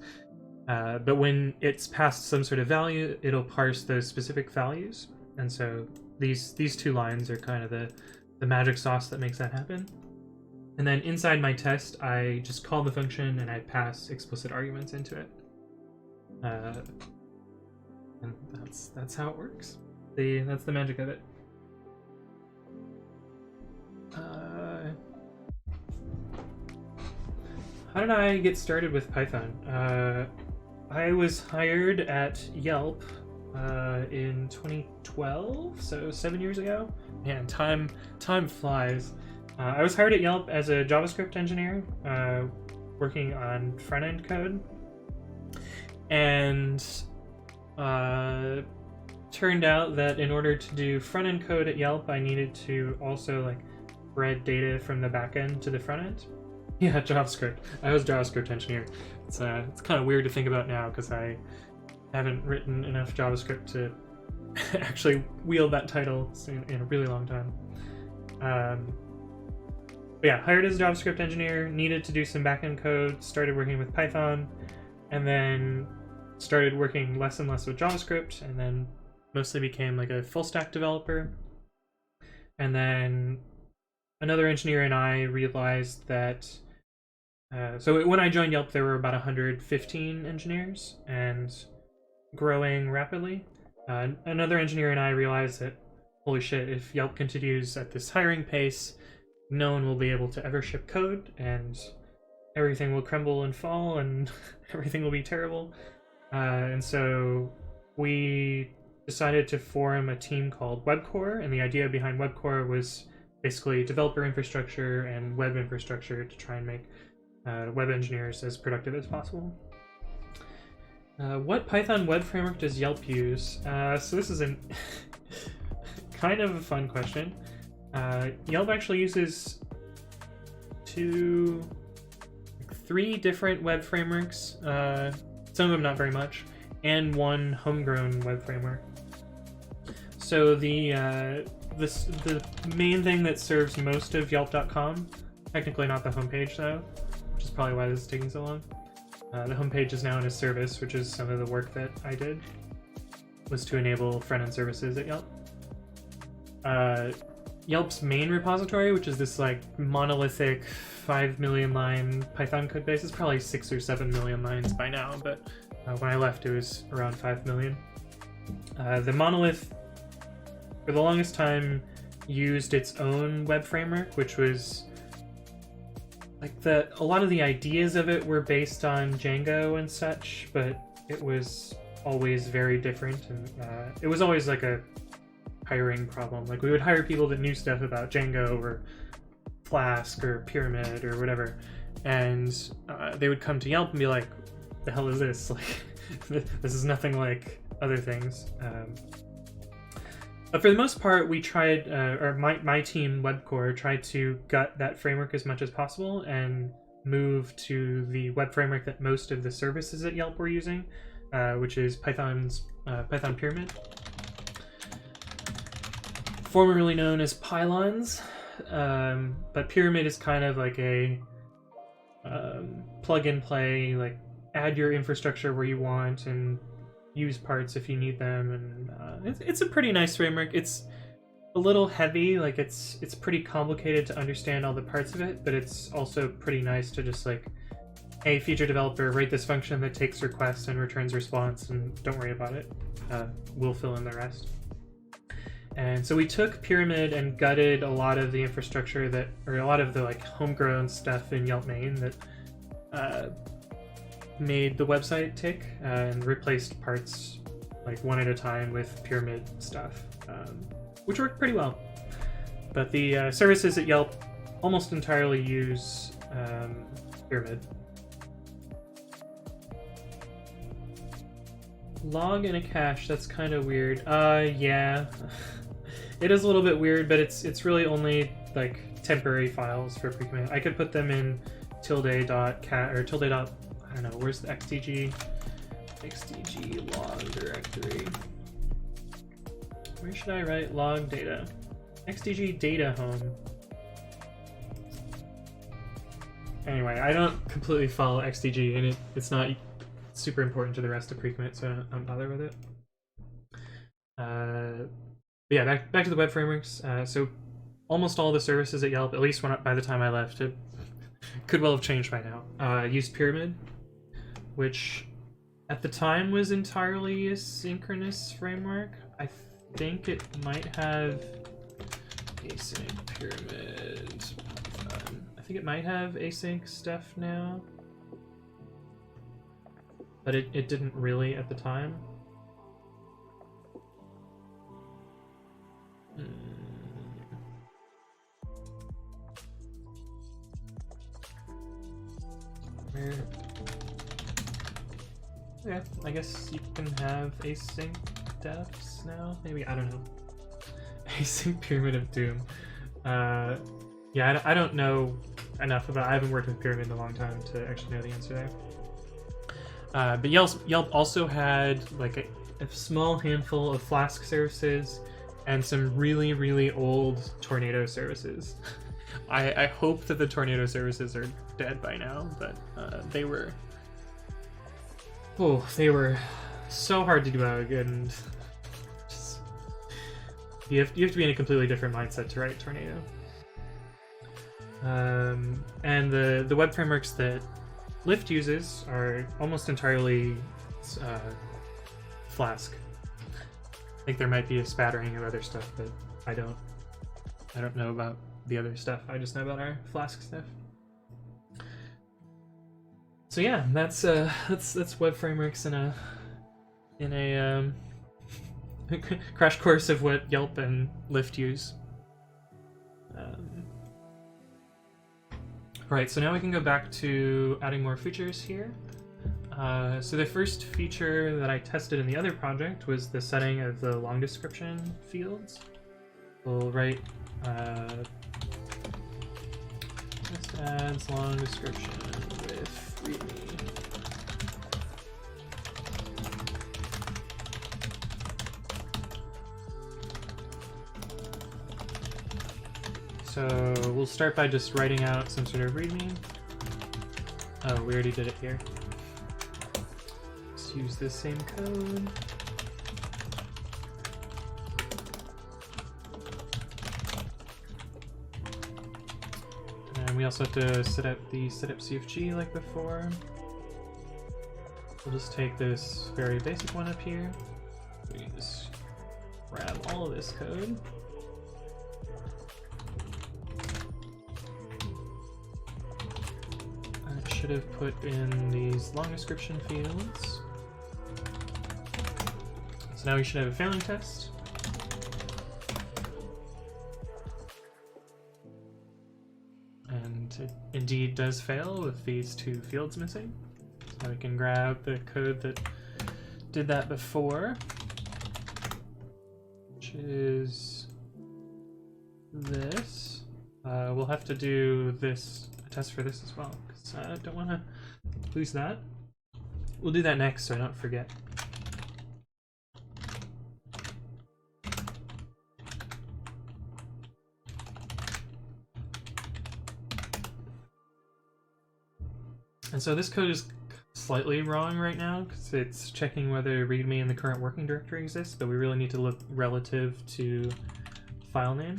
But when it's passed some sort of value, it'll parse those specific values. And so these two lines are kind of the magic sauce that makes that happen. And then inside my test, I just call the function and I pass explicit arguments into it. And that's how it works. That's the magic of it. How did I get started with Python? I was hired at Yelp in 2012, so 7 years ago. Man, time flies. I was hired at Yelp as a JavaScript engineer, working on front-end code, and turned out that in order to do front-end code at Yelp, I needed to also like spread data from the back-end to the front-end. Yeah, JavaScript. I was a JavaScript engineer. It's kind of weird to think about now because I haven't written enough JavaScript to actually wield that title in a really long time. But yeah, hired as a JavaScript engineer, needed to do some backend code, started working with Python, and then started working less and less with JavaScript, and then mostly became like a full stack developer. And then another engineer and I realized that so when I joined Yelp, there were about 115 engineers and growing rapidly. Another engineer and I realized that, holy shit, if Yelp continues at this hiring pace, no one will be able to ever ship code, and everything will crumble and fall, and everything will be terrible. And so we decided to form a team called WebCore, and the idea behind WebCore was basically developer infrastructure and web infrastructure to try and make web engineers as productive as possible. What Python web framework does Yelp use? So this is a kind of a fun question. Yelp actually uses three different web frameworks, some of them not very much, and one homegrown web framework. So the main thing that serves most of Yelp.com, technically not the homepage though, which is probably why this is taking so long. The homepage is now in a service, which is some of the work that I did, was to enable front-end services at Yelp. Yelp's main repository, which is this like monolithic 5 million line Python code base, is probably 6 or 7 million lines by now, but when I left it was around 5 million. The monolith, for the longest time, used its own web framework, which was like a lot of the ideas of it were based on Django and such, but it was always very different, and it was always like a hiring problem. Like we would hire people that knew stuff about Django or Flask or Pyramid or whatever, and they would come to Yelp and be like, "The hell is this? Like, this is nothing like other things." But for the most part, we tried, or my team, WebCore, tried to gut that framework as much as possible and move to the web framework that most of the services at Yelp were using, which is Python Pyramid, formerly known as Pylons. But Pyramid is kind of like a plug and play, like add your infrastructure where you want and use parts if you need them, and it's a pretty nice framework. It's a little heavy. Like it's pretty complicated to understand all the parts of it, but it's also pretty nice to just like, hey, feature developer, write this function that takes request and returns response, and don't worry about it. We'll fill in the rest. And so we took Pyramid and gutted a lot of the infrastructure that, or a lot of the like homegrown stuff in Yelp main that made the website tick, and replaced parts like one at a time with Pyramid stuff, which worked pretty well. But the services at Yelp almost entirely use Pyramid. Log in a cache, that's kind of weird. Yeah. It is a little bit weird, but it's really only like temporary files for pre-commit. I could put them in tilde.cat or tilde. I don't know, where's the xdg log directory? Where should I write log data? Xdg data home. Anyway, I don't completely follow xdg, and it's not super important to the rest of pre-commit, so I don't bother with it. But yeah, back to the web frameworks. So almost all the services at Yelp, at least by the time I left, it could well have changed by now. Used Pyramid, which at the time was entirely a synchronous framework. I think it might have async Pyramid. I think it might have async stuff now, but it didn't really at the time. Yeah, I guess you can have async defs now. Maybe, I don't know. Async Pyramid of Doom. Yeah, I don't know enough about. I haven't worked with Pyramid in a long time to actually know the answer there. But Yelp also had like a small handful of Flask services and some really, really old Tornado services. I hope that the Tornado services are dead by now, but they were so hard to debug, and just, you have to be in a completely different mindset to write Tornado. And the web frameworks that Lyft uses are almost entirely Flask. I think there might be a spattering of other stuff, but I don't know about the other stuff. I just know about our Flask stuff. So yeah, that's web frameworks in a crash course of what Yelp and Lyft use. Right, so now we can go back to adding more features here. So the first feature that I tested in the other project was the setting of the long description fields. We'll write just adds long description with readme. So we'll start by just writing out some sort of readme. Oh, we already did it here. Let's use this same code. And we also have to set up the setup.cfg like before. We'll just take this very basic one up here. We can just grab all of this code. Should have put in these long description fields. So now we should have a failing test. And it indeed does fail with these two fields missing. So we can grab the code that did that before, which is this. We'll have to do this, a test for this as well, because I don't want to lose that. We'll do that next so I don't forget. And so this code is slightly wrong right now because it's checking whether readme in the current working directory exists, but we really need to look relative to file name.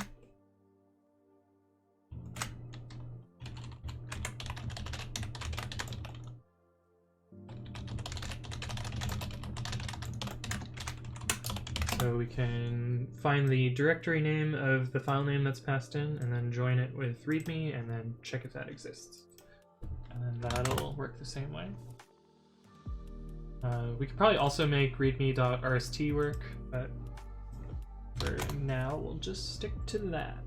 So we can find the directory name of the file name that's passed in, and then join it with readme, and then check if that exists. And then that'll work the same way. We could probably also make readme.rst work, but for now we'll just stick to that.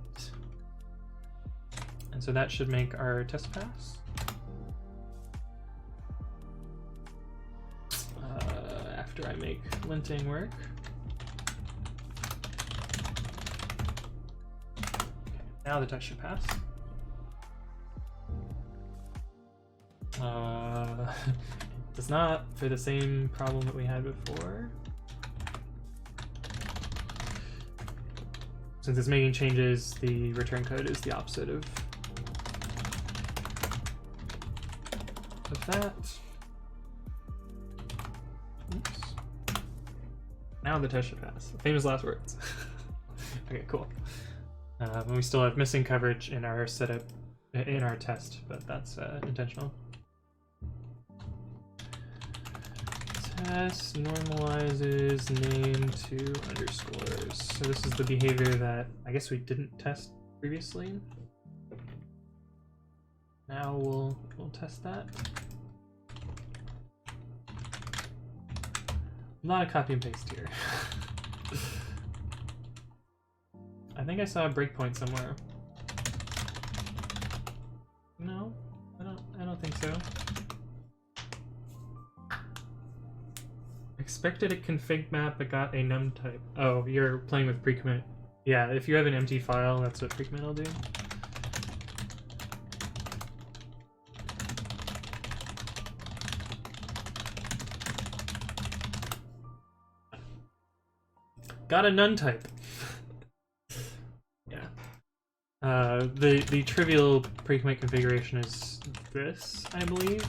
And so that should make our test pass. After I make linting work. Now the test should pass. It does not, for the same problem that we had before. Since it's making changes, the return code is the opposite of that. Oops. Now the test should pass. Famous last words. Okay, cool. We still have missing coverage in our setup, in our test, but that's intentional. Test normalizes name to underscores. So this is the behavior that I guess we didn't test previously. Now we'll test that. A lot of copy and paste here. I think I saw a breakpoint somewhere. No, I don't think so. Expected a config map but got a num type. Oh, you're playing with precommit. Yeah, if you have an empty file, that's what precommit will do. Got a none type. Yeah. The trivial precommit configuration is this, I believe.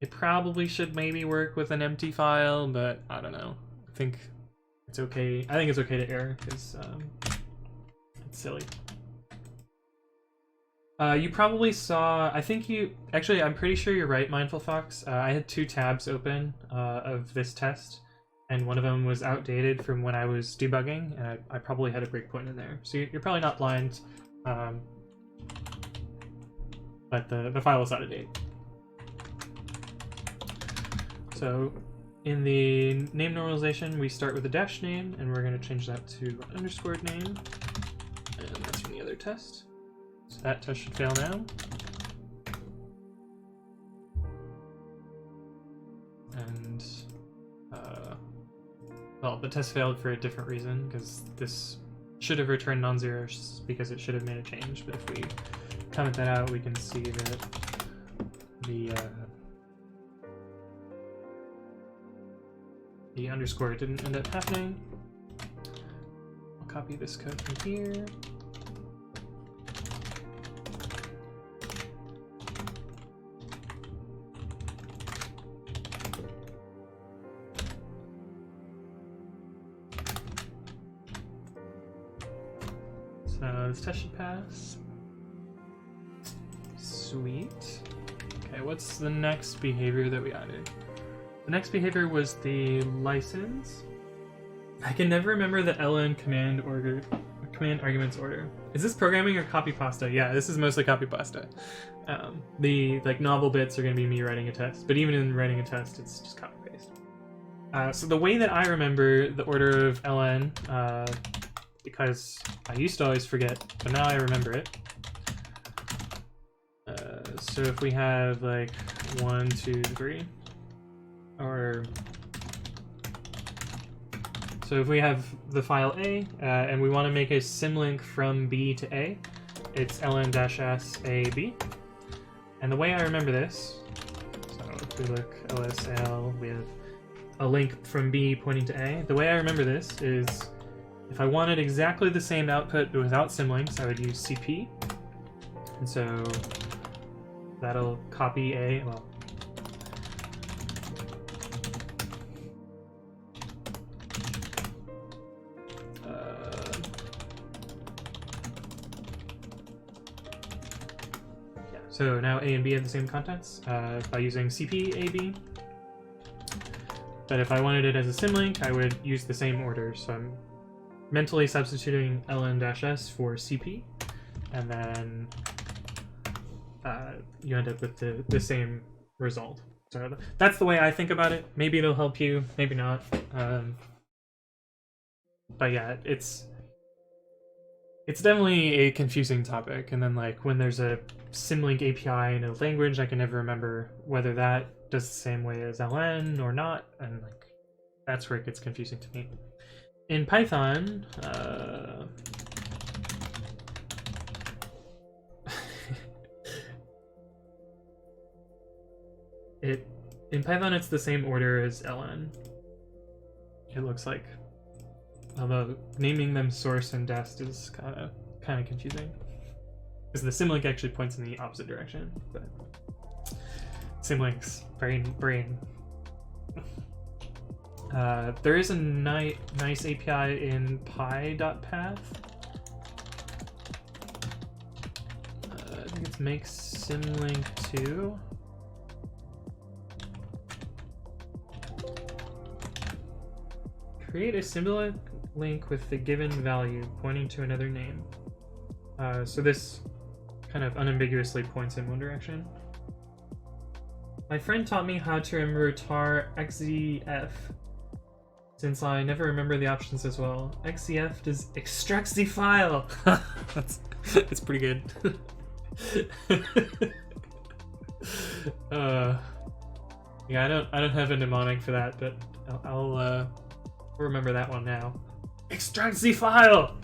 It probably should maybe work with an empty file, but I don't know. I think it's okay. I think it's okay to error because it's silly. You probably saw, actually, I'm pretty sure you're right, Mindful Fox. I had two tabs open of this test, and one of them was outdated from when I was debugging, and I probably had a breakpoint in there. So you're probably not blind, but the file was out of date. So in the name normalization, we start with a dash name, and we're going to change that to underscored name, and that's from the other test. So that test should fail now. And, well, the test failed for a different reason, because this should have returned non-zero because it should have made a change, but if we comment that out, we can see that the underscore didn't end up happening. I'll copy this code from here. So this test should pass. Sweet. Okay, what's the next behavior that we added? The next behavior was the license. I can never remember the ln command arguments order. Is this programming or copy pasta? Yeah, this is mostly copy pasta. The novel bits are going to be me writing a test, but even in writing a test, it's just copy paste. So the way that I remember the order of ln, because I used to always forget, but now I remember it. So if we have like 1, 2, 3. So if we have the file A, and we want to make a symlink from B to A, it's ln-s AB. And the way I remember this, so if we look lsl, we have a link from B pointing to A. The way I remember this is, if I wanted exactly the same output but without symlinks, I would use cp. And so that'll copy A, well, Yeah, so now A and B have the same contents by using CP-AB. But if I wanted it as a symlink, I would use the same order. So I'm mentally substituting ln-s for CP, and then you end up with the same result. So that's the way I think about it. Maybe it'll help you, maybe not. But yeah, it's definitely a confusing topic. And then like when there's a symlink API in a language, I can never remember whether that does the same way as ln or not, and like that's where it gets confusing to me. In Python, in Python it's the same order as ln. It looks like, although naming them source and dest is kind of confusing, because the symlink actually points in the opposite direction. But symlinks, brain. There is a nice API in py.path. I think it's make symlink 2. Create a symlink link with the given value pointing to another name. So this kind of unambiguously points in one direction. My friend taught me how to remember tar xzf, since I never remember the options as well. Xzf does extracts the file. It's pretty good. Yeah, I don't have a mnemonic for that, but I'll remember that one now. Extract the file.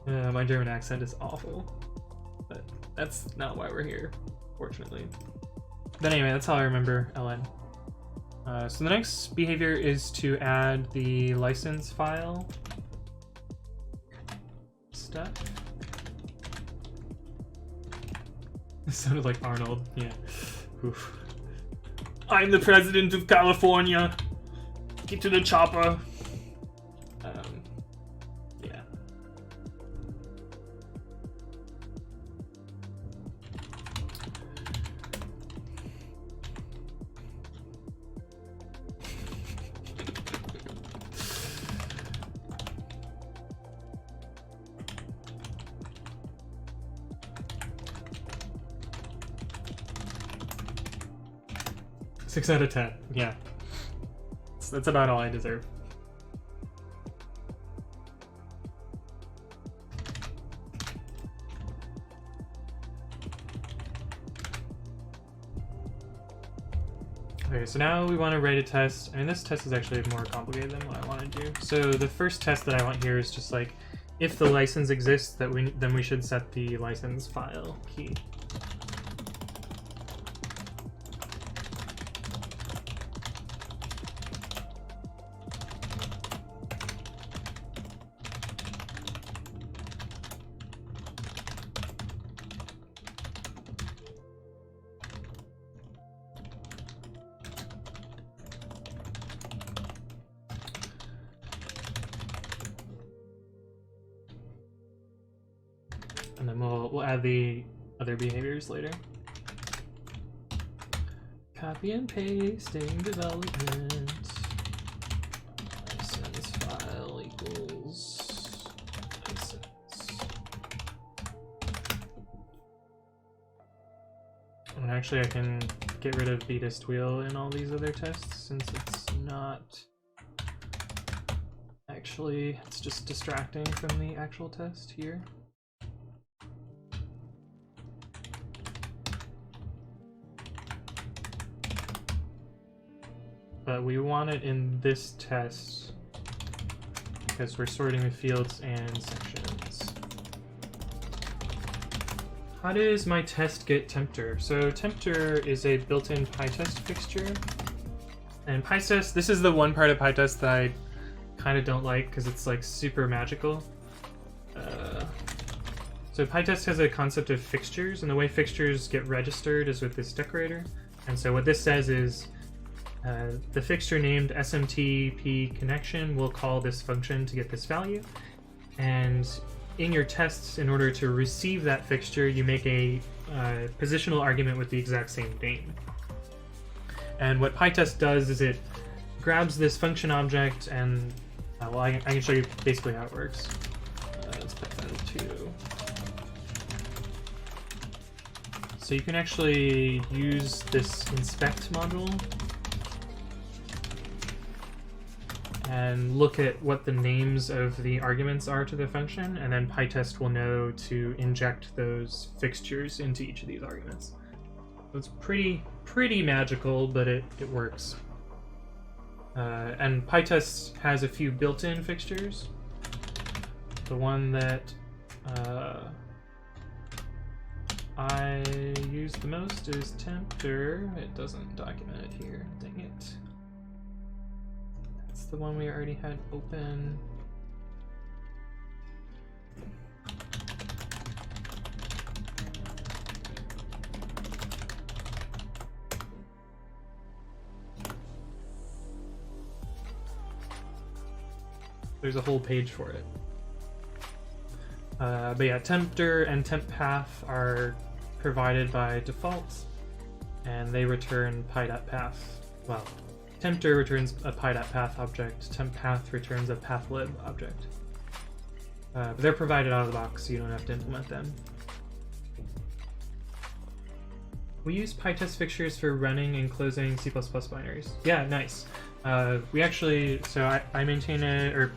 My German accent is awful, but that's not why we're here, fortunately. But anyway, that's how I remember ln. So the next behavior is to add the license file stuff. It sounded like Arnold, yeah. Oof. I'm the president of California. Get to the chopper. Yeah. Six out of 10, yeah. That's about all I deserve. Okay, so now we want to write a test. I mean, this test is actually more complicated than what I want to do. So the first test that I want here is just like, if the license exists, then we should set the license file key. And then we'll add the other behaviors later. Copy and pasting development. License file equals license. And actually I can get rid of beatist wheel in all these other tests, since it's not actually, it's just distracting from the actual test here. But we want it in this test because we're sorting the fields and sections. How does my test get tempter? So tempter is a built-in PyTest fixture. And PyTest, this is the one part of PyTest that I kind of don't like because it's like super magical. So PyTest has a concept of fixtures, and the way fixtures get registered is with this decorator. And so what this says is, The fixture named SMTP connection will call this function to get this value, and in your tests, in order to receive that fixture, you make a positional argument with the exact same name. And what PyTest does is it grabs this function object and, well, I can show you basically how it works. Let's put that into. So you can actually use this inspect module and look at what the names of the arguments are to the function, and then PyTest will know to inject those fixtures into each of these arguments. So it's pretty magical, but it works. And PyTest has a few built-in fixtures. The one that I use the most is tempter. It doesn't document it here, dang it. The one we already had open. There's a whole page for it. But yeah, tempter and temp path are provided by default, and they return py.path. Well, tempter returns a py.path object, temppath returns a pathlib object. But they're provided out of the box, so you don't have to implement them. We use PyTest fixtures for running and closing C++ binaries. Yeah, nice. We actually, so I maintain or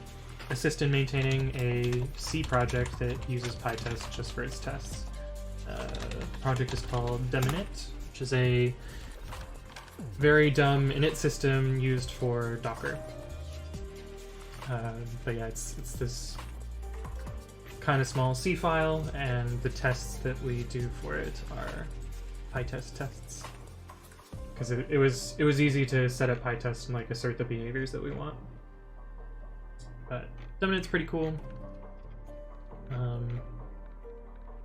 assist in maintaining a C project that uses PyTest just for its tests. The project is called deminit, which is a very dumb init system used for Docker. But yeah, it's this kind of small C file, and the tests that we do for it are PyTest tests. Because it was easy to set up PyTest and like assert the behaviors that we want. But deminit's pretty cool.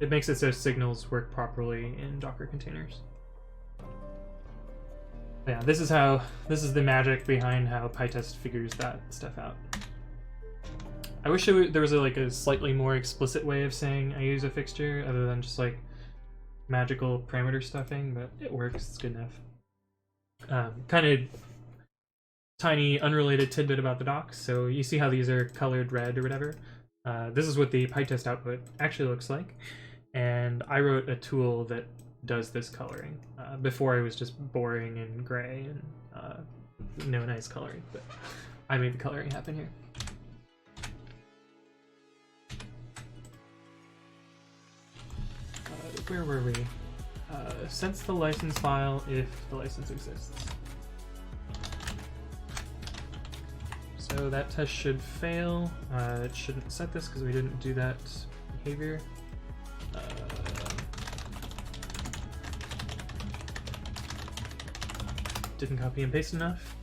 It makes it so signals work properly in Docker containers. Yeah, this is the magic behind how PyTest figures that stuff out. I wish there was a slightly more explicit way of saying I use a fixture other than just like magical parameter stuffing, but it works, it's good enough. Kind of tiny unrelated tidbit about the docs. So you see how these are colored red or whatever? This is what the PyTest output actually looks like. And I wrote a tool that does this coloring. Before I was just boring and gray and no nice coloring, but I made the coloring happen here. Where were we? Sense the license file if the license exists. So that test should fail. It shouldn't set this because we didn't do that behavior. Didn't copy and paste enough.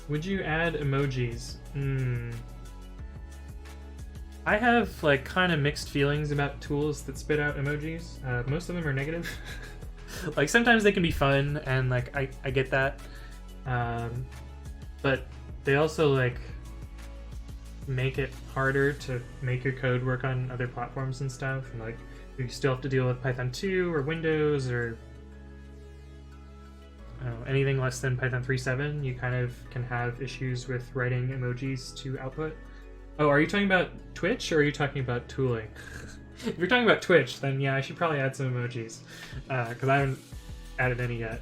Would you add emojis? I have like kind of mixed feelings about tools that spit out emojis. Most of them are negative. Like sometimes they can be fun and like I get that. But they also like make it harder to make your code work on other platforms and stuff. And like you still have to deal with Python 2 or Windows or I don't know, anything less than Python 3.7, you kind of can have issues with writing emojis to output. Oh, are you talking about Twitch or are you talking about tooling? If you're talking about Twitch, then yeah, I should probably add some emojis, because I haven't added any yet.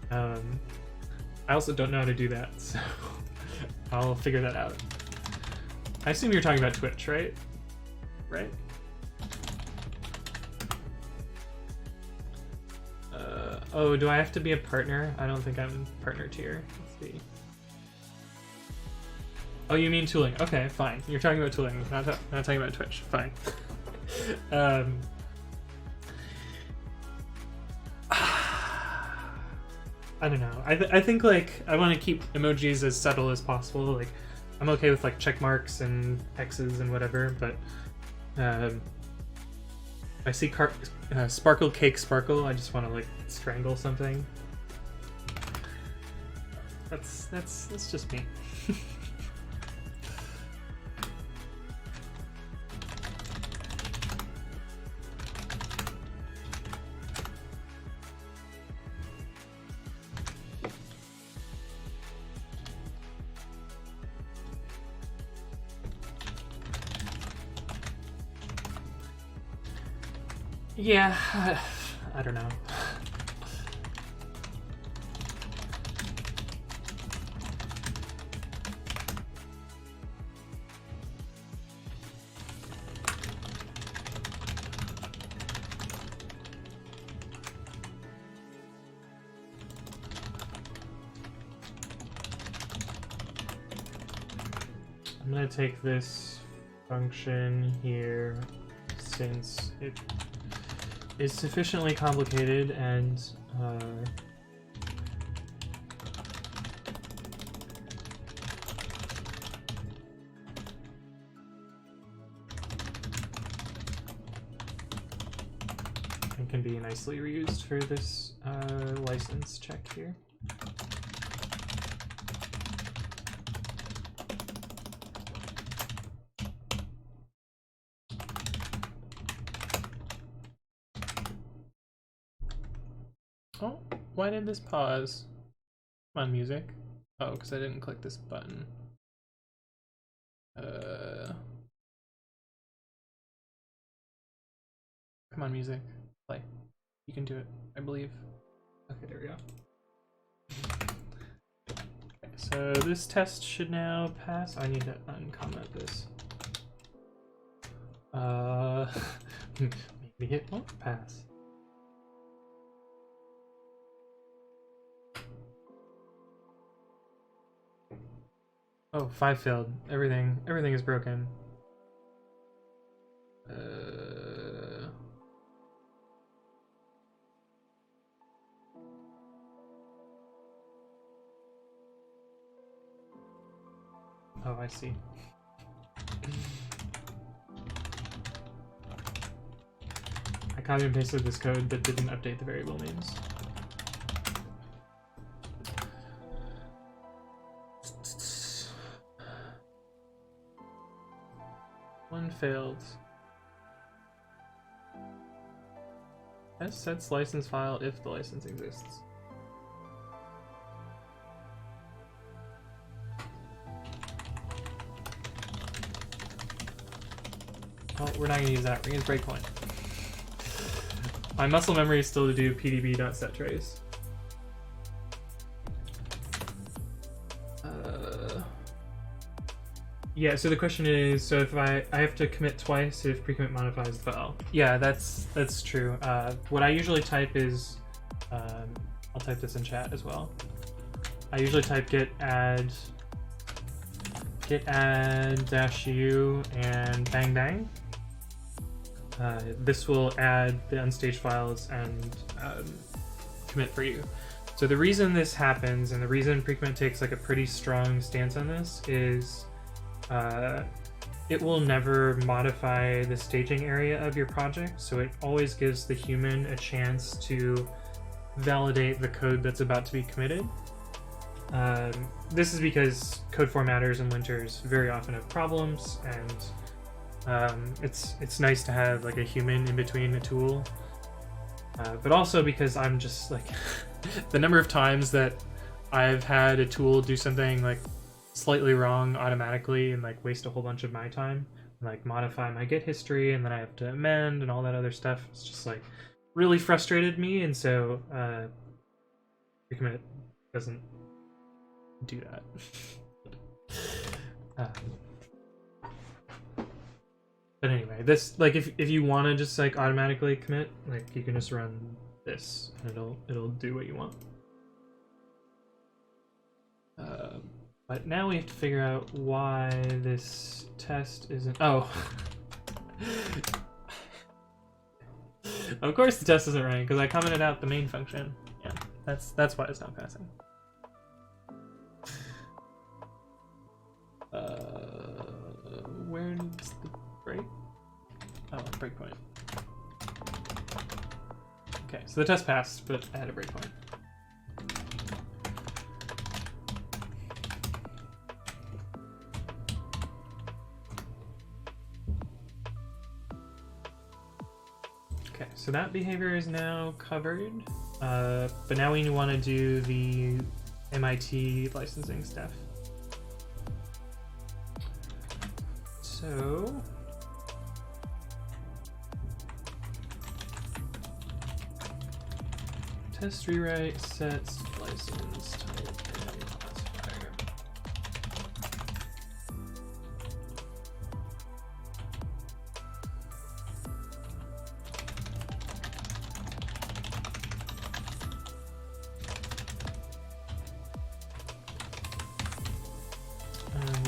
I also don't know how to do that, so I'll figure that out. I assume you're talking about Twitch, right? Right? Oh, do I have to be a partner? I don't think I'm partner tier. Let's see. Oh, you mean tooling? Okay, fine. You're talking about tooling, not talking about Twitch. Fine. I don't know. I think like I want to keep emojis as subtle as possible. Like I'm okay with like check marks and X's and whatever, but I see sparkle cake sparkle. I just want to like strangle something. That's just me. Yeah, I don't know. I'm gonna take this function here since it is sufficiently complicated and it can be nicely reused for this license check here. Oh, why did this pause? Come on, music. Oh, because I didn't click this button. Come on, music. Play. You can do it, I believe. Okay, there we go. Okay, so this test should now pass. I need to uncomment this. Maybe it won't pass. Oh, 5 failed. Everything is broken. Oh, I see. I copied and pasted this code but didn't update the variable names. One failed. S sets license file if the license exists. Oh, we're not gonna use that. We're gonna use breakpoint. My muscle memory is still to do pdb.setTrace. Yeah, so the question is, so if I have to commit twice if pre-commit modifies the file. Yeah, that's true. What I usually type is, I'll type this in chat as well. I usually type git add -u and bang bang. This will add the unstaged files and commit for you. So the reason this happens, and the reason pre-commit takes like a pretty strong stance on this, is it will never modify the staging area of your project, so it always gives the human a chance to validate the code that's about to be committed. This is because code formatters and linters very often have problems, and it's nice to have like a human in between a tool, but also because I'm just like the number of times that I've had a tool do something like slightly wrong automatically and like waste a whole bunch of my time and like modify my git history and then I have to amend and all that other stuff. It's just like really frustrated me, and so pre-commit doesn't do that. But anyway, this like if you want to just like automatically commit, like you can just run this and it'll do what you want. But now we have to figure out why this test isn't. Oh, of course the test isn't running because I commented out the main function. Yeah, that's why it's not passing. Where is the break? Oh, breakpoint. so the test passed, but I had a breakpoint. Okay, so that behavior is now covered, but now we want to do the MIT licensing stuff. So test rewrite sets license type and classifier.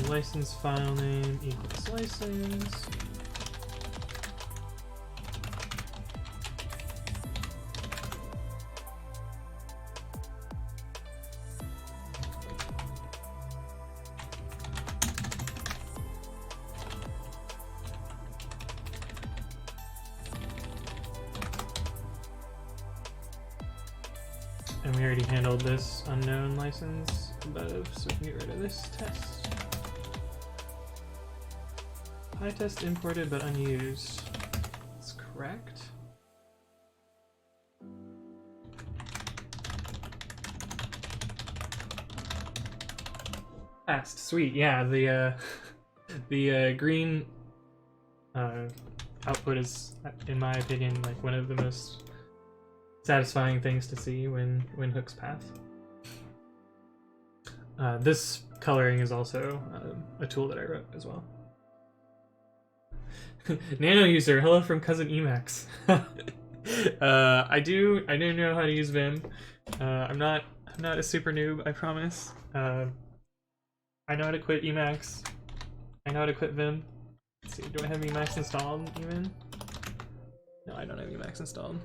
License file name equals license. And we already handled this unknown license above, so we can get rid of this test. PyTest imported but unused. That's correct. Passed. Sweet. Yeah, the green output is, in my opinion, like one of the most satisfying things to see when hooks pass. This coloring is also a tool that I wrote as well. Nano user, hello from cousin Emacs. I do know how to use Vim. I'm not a super noob, I promise. I know how to quit Emacs. I know how to quit Vim. Let's see, do I have Emacs installed even? No, I don't have Emacs installed.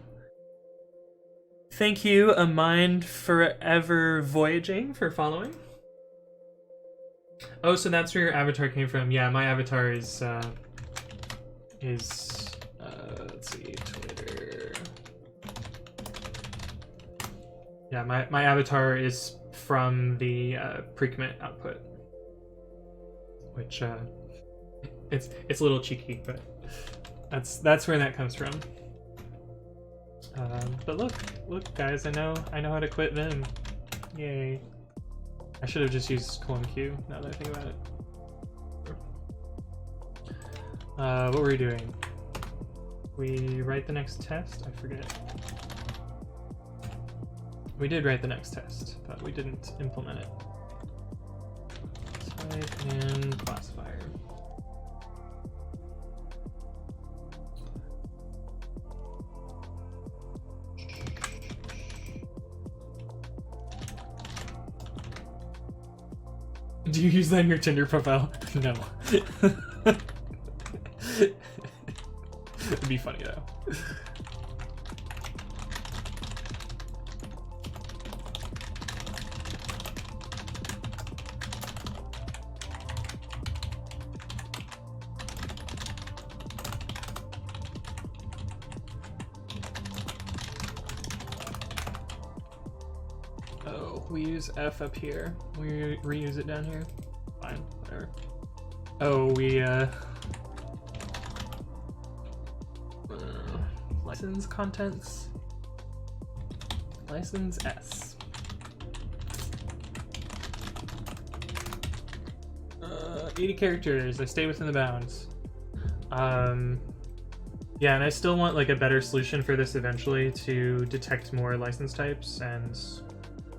Thank you, A Mind Forever Voyaging, for following. Oh, so that's where your avatar came from. Yeah, my avatar is let's see, Twitter. Yeah, my avatar is from the pre-commit output, which it's a little cheeky, but that's where that comes from. But look, guys, I know how to quit Vim. Yay! I should have just used :Q. Now that I think about it. What were we doing? We write the next test? I forget. We did write the next test, but we didn't implement it. Type and classifier. Do you use that in your Tinder profile? No. It'd be funny though. Oh, we use F up here. We reuse it down here. Fine, whatever. Oh, we license contents. License S. 80 characters. I stay within the bounds. Yeah, and I still want like a better solution for this eventually to detect more license types and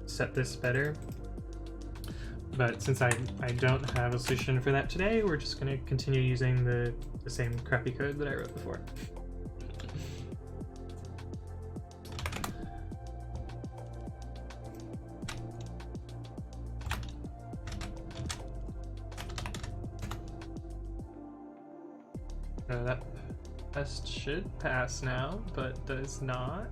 set this better. But since I don't have a solution for that today, we're just going to continue using the same crappy code that I wrote before. That test should pass now, but does not.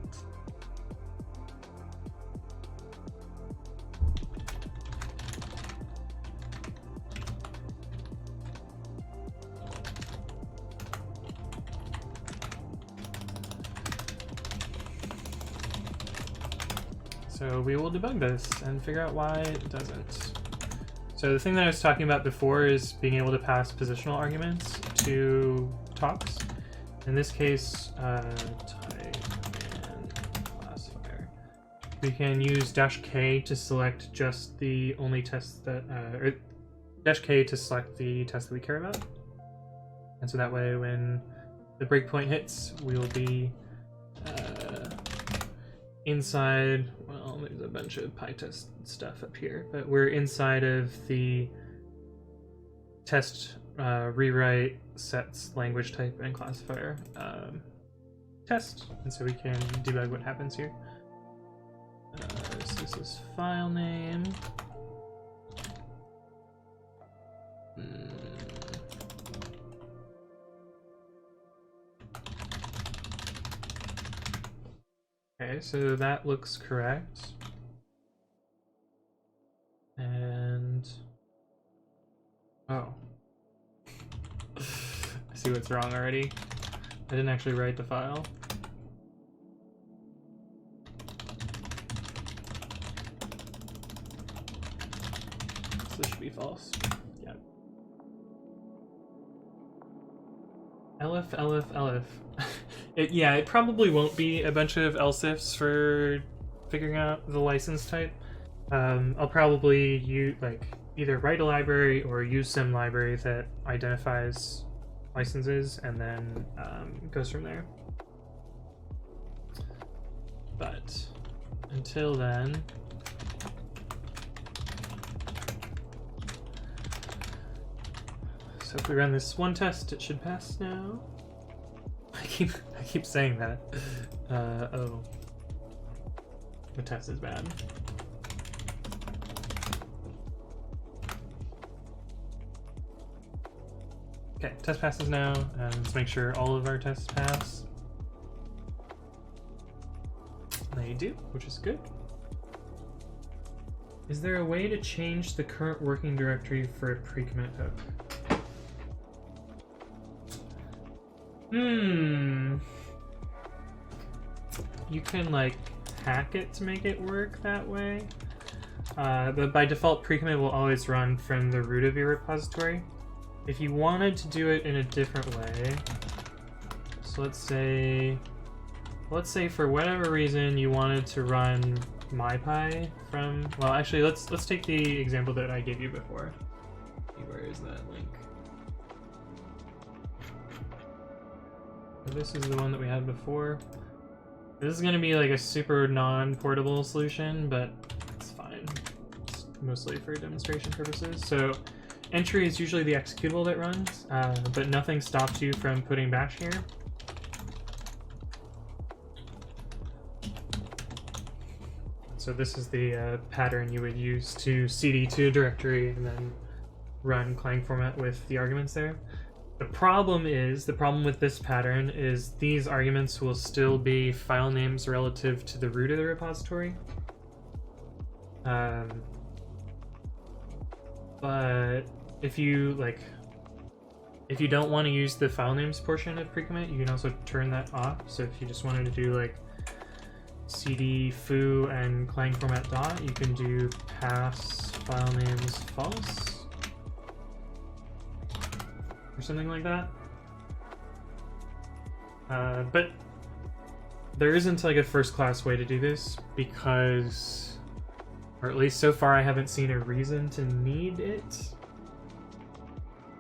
So we will debug this and figure out why it doesn't. So the thing that I was talking about before is being able to pass positional arguments to talks. In this case, type and classifier. We can use -k to select just the only tests that, or -k to select the test that we care about. And so that way when the breakpoint hits, we'll be inside, well, there's a bunch of PyTest stuff up here, but we're inside of the test rewrite sets language type and classifier test, and so we can debug what happens here. So this is file name. Okay, so that looks correct. And oh. I see what's wrong already. I didn't actually write the file. So this should be false. Yeah. elif. Yeah, it probably won't be a bunch of else ifs for figuring out the license type. I'll probably either write a library or use some library that identifies licenses and then goes from there. But until then, so if we run this one test, it should pass now. I keep saying that. Oh, the test is bad. Okay, test passes now. Let's make sure all of our tests pass. They do, which is good. Is there a way to change the current working directory for a pre-commit hook? You can like hack it to make it work that way. But by default, pre-commit will always run from the root of your repository. If you wanted to do it in a different way, so let's say for whatever reason you wanted to run MyPy from, well, actually let's take the example that I gave you before. Where is that link? So this is the one that we had before. This is going to be like a super non-portable solution, but it's fine. It's mostly for demonstration purposes. So entry is usually the executable that runs, but nothing stops you from putting bash here. So this is the pattern you would use to cd to a directory and then run Clang format with the arguments there. The problem with this pattern is these arguments will still be file names relative to the root of the repository. But if you don't want to use the file names portion of pre-commit, you can also turn that off. So if you just wanted to do like cd foo and Clang format dot, you can do pass file names false or something like that. But there isn't like a first class way to do this because, or at least so far I haven't seen a reason to need it.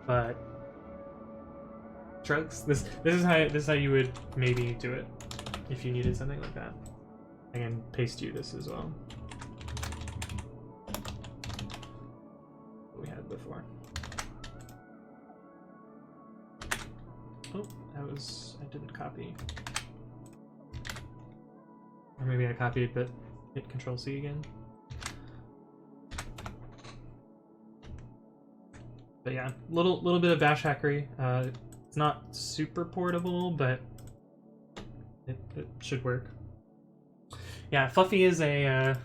But drugs, this is how you would maybe do it if you needed something like that. I can paste you this as well. What we had before. Oh, I didn't copy. Or maybe I copied but hit Control-C again. But yeah, little bit of bash hackery. It's not super portable, but it should work. Yeah, Fluffy is a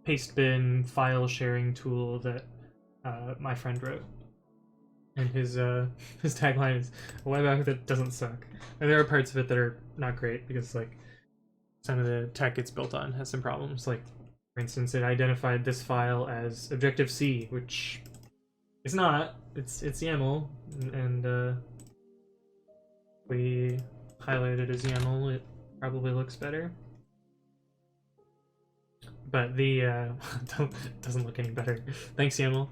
paste bin file sharing tool that my friend wrote. And his tagline is a web app that doesn't suck. And there are parts of it that are not great because like some of the tech it's built on has some problems. Like, for instance, it identified this file as Objective-C, which is not. It's YAML, and we highlight it as YAML, it probably looks better. But the doesn't look any better. Thanks, YAML.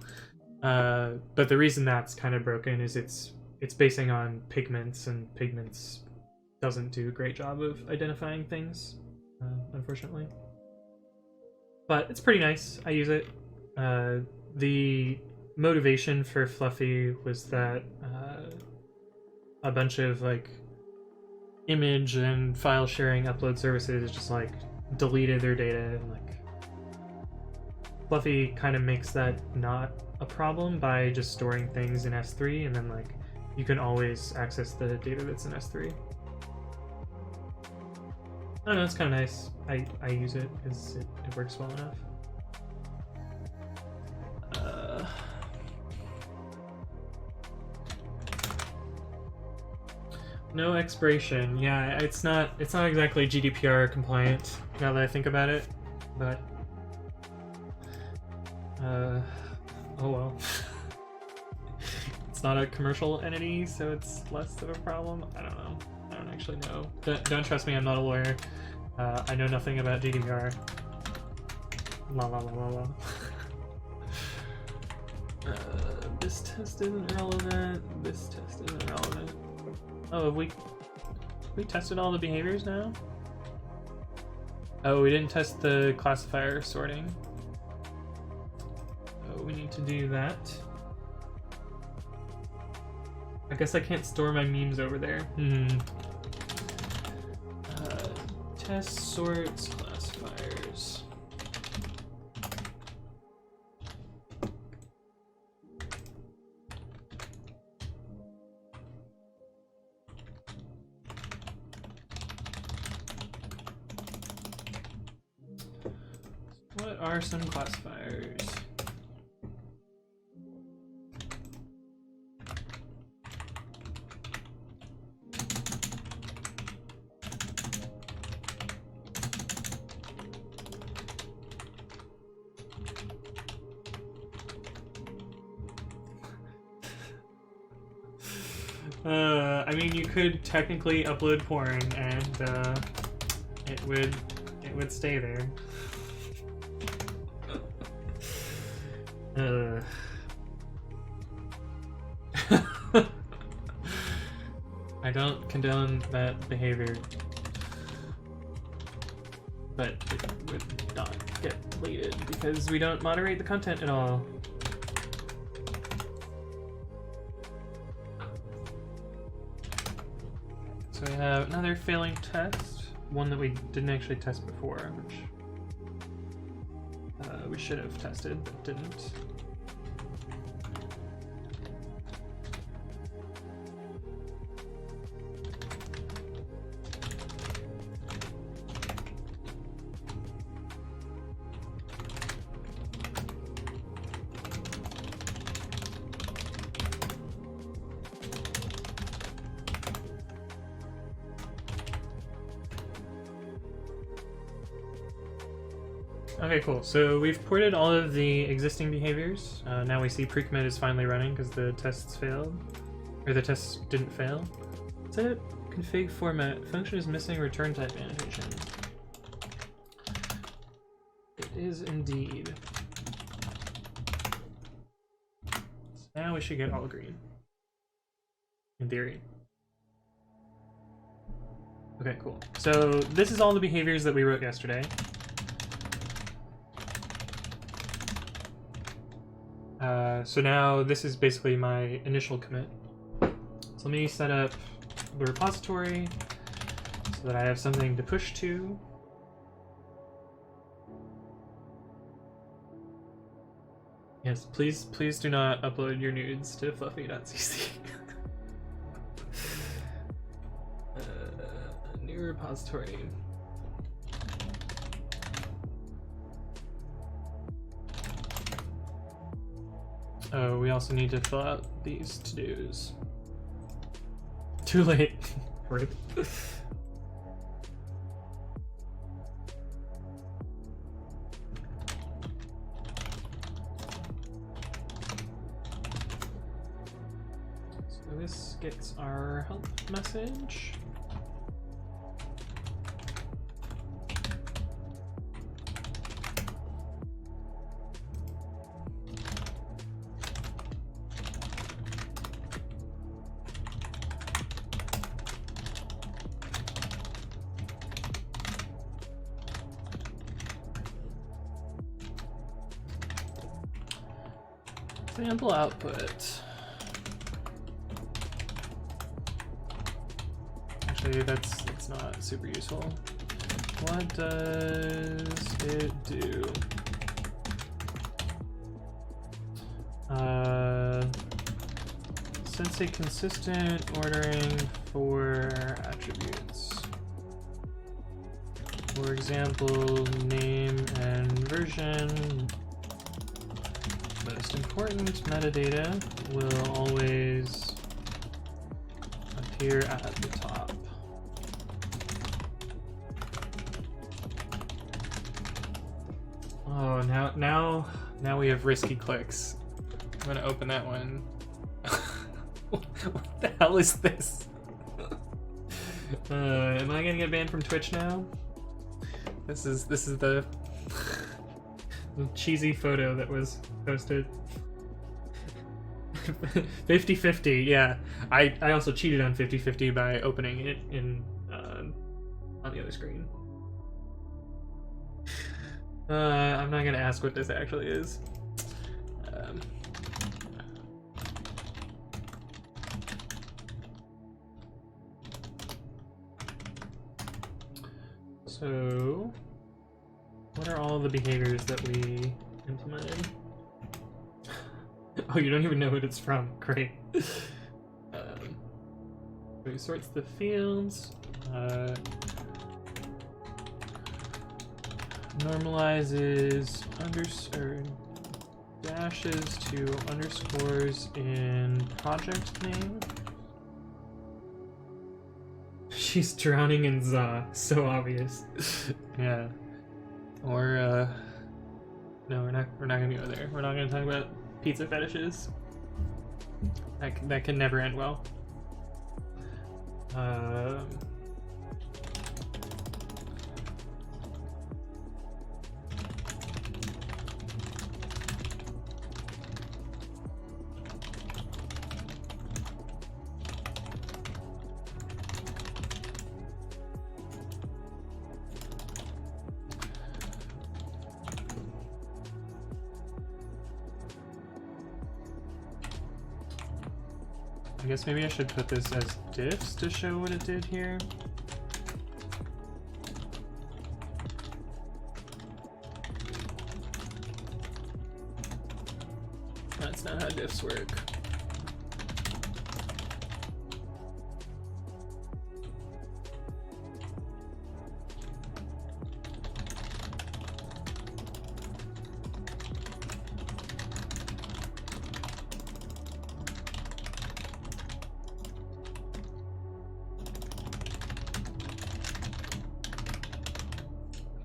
But the reason that's kind of broken is it's basing on pigments, and pigments doesn't do a great job of identifying things, unfortunately. But it's pretty nice. I use it. The motivation for Fluffy was that a bunch of like image and file sharing upload services just like deleted their data, and like Fluffy kind of makes that not a problem by just storing things in S3, and then like you can always access the data that's in S3. I don't know, it's kind of nice. I use it because it works well enough. No expiration. Yeah, it's not exactly GDPR compliant now that I think about it, but oh well. It's not a commercial entity, so it's less of a problem. I don't know. I don't actually know. Don't trust me, I'm not a lawyer. I know nothing about GDPR. La la la la la. This test isn't relevant. This test isn't relevant. Oh, have we tested all the behaviors now? Oh, we didn't test the classifier sorting. Oh, we need to do that. I guess I can't store my memes over there. Test sorts classifiers. What are some classifiers? I mean, you could technically upload porn, and it would stay there. I don't condone that behavior, but it would not get deleted because we don't moderate the content at all. So we have another failing test, one that we didn't actually test before, which we should have tested but didn't. Okay, cool. So we've ported all of the existing behaviors. Now we see pre-commit is finally running because the tests failed, or the tests didn't fail. Setup config format function is missing return type annotation. It is indeed. So now we should get all green. In theory. Okay, cool. So this is all the behaviors that we wrote yesterday. So now this is basically my initial commit. So let me set up the repository so that I have something to push to. Yes, please do not upload your nudes to fluffy.cc. New repository. Oh, we also need to fill out these to-dos. Too late. Rip. this gets our help message. Sample output. Actually, that's not super useful. What does it do? Sense a consistent ordering for attributes. For example, name and version. Most important metadata will always appear at the top. Oh, now we have risky clicks. I'm gonna open that one. What the hell is this? Am I gonna get banned from Twitch now? This is the cheesy photo that was posted. 50-50, yeah. I also cheated on 50-50 by opening it in on the other screen. I'm not gonna ask what this actually is. So, what are all the behaviors that we implemented? Oh, you don't even know what it's from. Great. So he sorts the fields. Normalizes dashes to underscores in project name. She's drowning in za. So obvious. Yeah. Or no, we're not gonna go there. We're not gonna talk about pizza fetishes. That can never end well. I guess maybe I should put this as diffs to show what it did here. That's not how diffs work.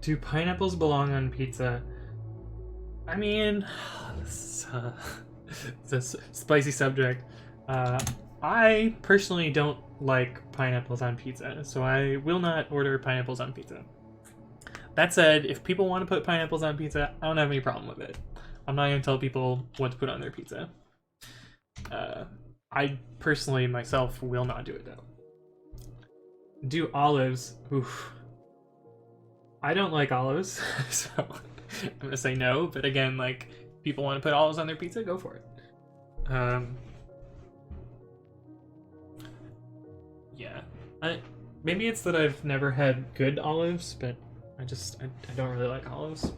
Do pineapples belong on pizza? I mean, it's a spicy subject. I personally don't like pineapples on pizza, so I will not order pineapples on pizza. That said, if people want to put pineapples on pizza, I don't have any problem with it. I'm not going to tell people what to put on their pizza. I personally, myself, will not do it, though. Do olives? Oof. I don't like olives, so I'm gonna say no, but again, like, if people want to put olives on their pizza, go for it. Yeah. Maybe it's that I've never had good olives, but I don't really like olives.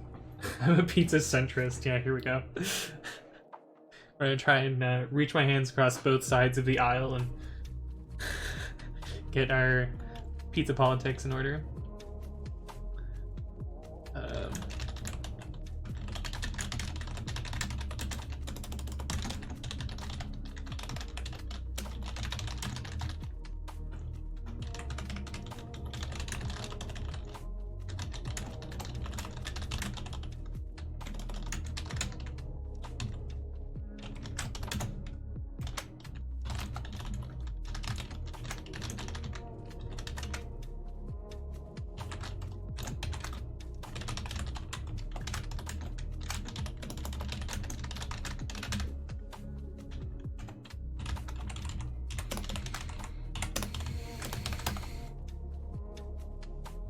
I'm a pizza centrist. Yeah, here we go. We're gonna try and reach my hands across both sides of the aisle and get our pizza politics in order.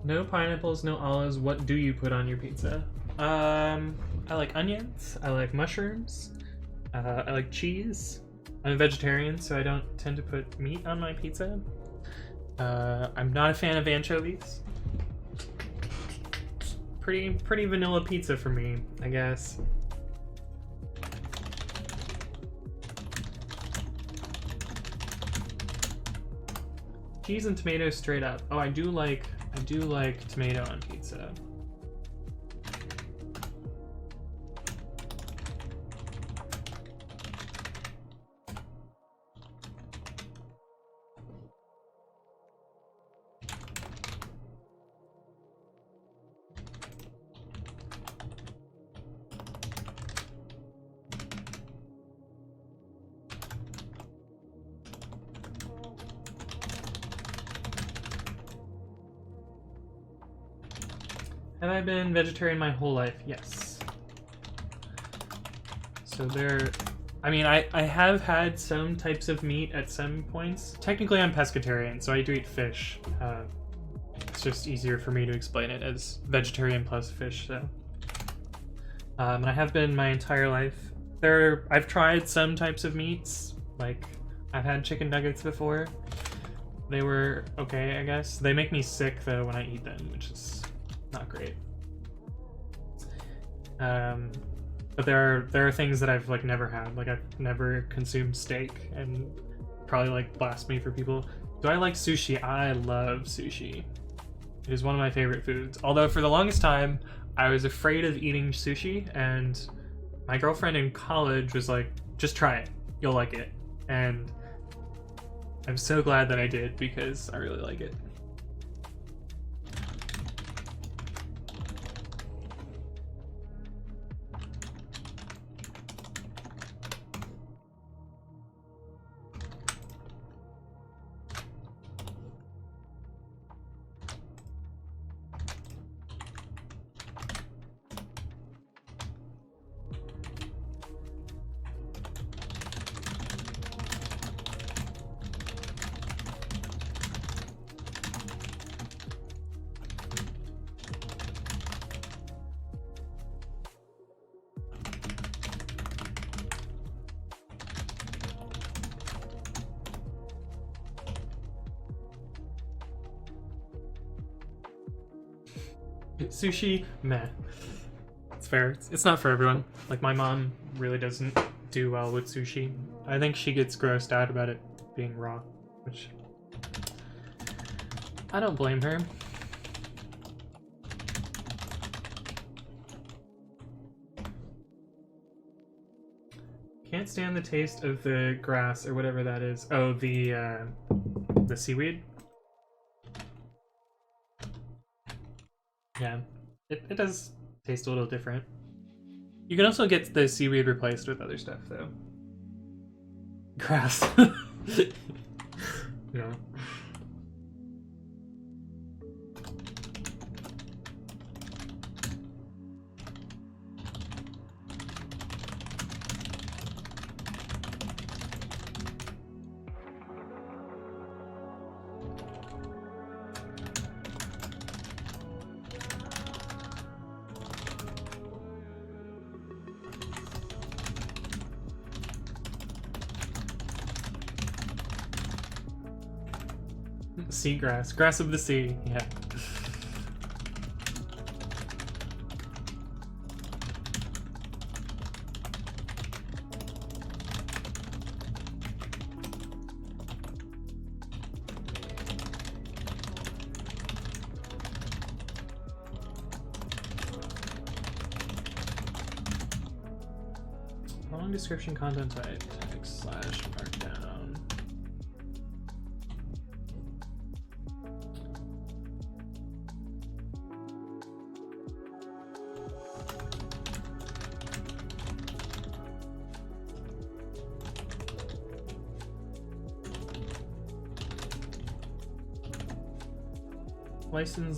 No pineapples, no olives. What do you put on your pizza? I like onions. I like mushrooms. I like cheese. I'm a vegetarian, so I don't tend to put meat on my pizza. I'm not a fan of anchovies. Pretty vanilla pizza for me, I guess. Cheese and tomatoes straight up. Oh, I do like tomato on pizza. Have I been vegetarian my whole life? Yes. So I mean, I have had some types of meat at some points. Technically I'm pescatarian, so I do eat fish. It's just easier for me to explain it as vegetarian plus fish, so. And I have been my entire life. I've tried some types of meats, like I've had chicken nuggets before. They were okay, I guess. They make me sick though when I eat them, which is not great. But there are things that I've like never had. Like I've never consumed steak, and probably like blasphemy for people. Do I like sushi? I love sushi. It is one of my favorite foods. Although for the longest time, I was afraid of eating sushi, and my girlfriend in college was like, just try it. You'll like it. And I'm so glad that I did, because I really like it. Sushi, meh. It's fair. It's not for everyone. Like, my mom really doesn't do well with sushi. I think she gets grossed out about it being raw, which I don't blame her. Can't stand the taste of the grass or whatever that is. Oh, the seaweed? Yeah, it does taste a little different. You can also get the seaweed replaced with other stuff, though. Grass. Yeah. Seagrass. Grass of the sea, yeah. Long description content type, text / markdown.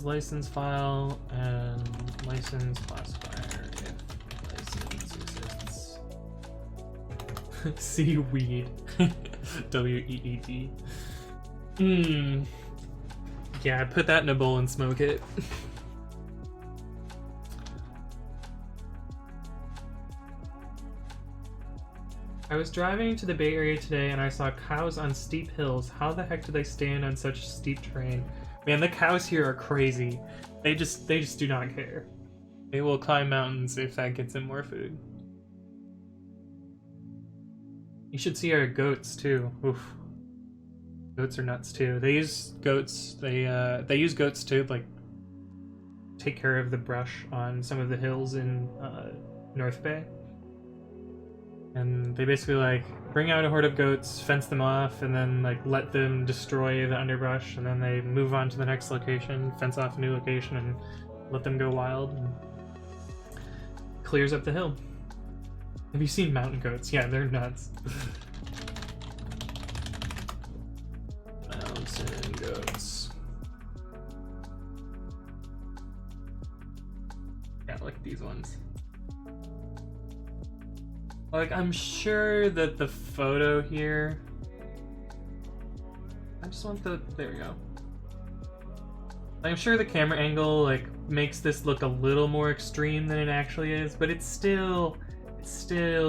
License file, and license classifier if license exists. Seaweed. WEED. Yeah, put that in a bowl and smoke it. I was driving to the Bay Area today and I saw cows on steep hills. How the heck do they stand on such steep terrain? Man, the cows here are crazy. They just do not care. They will climb mountains if that gets them more food. You should see our goats too. Oof. Goats are nuts too. They use goats. They use goats to like take care of the brush on some of the hills in North Bay. And they basically like bring out a horde of goats, fence them off, and then like let them destroy the underbrush, and then they move on to the next location, fence off a new location, and let them go wild. And clears up the hill. Have you seen mountain goats? Yeah, they're nuts. Mountain goats. Yeah, look at these ones. Like, I'm sure that the photo here... I just want the... There we go. I'm sure the camera angle, like, makes this look a little more extreme than it actually is, but it's still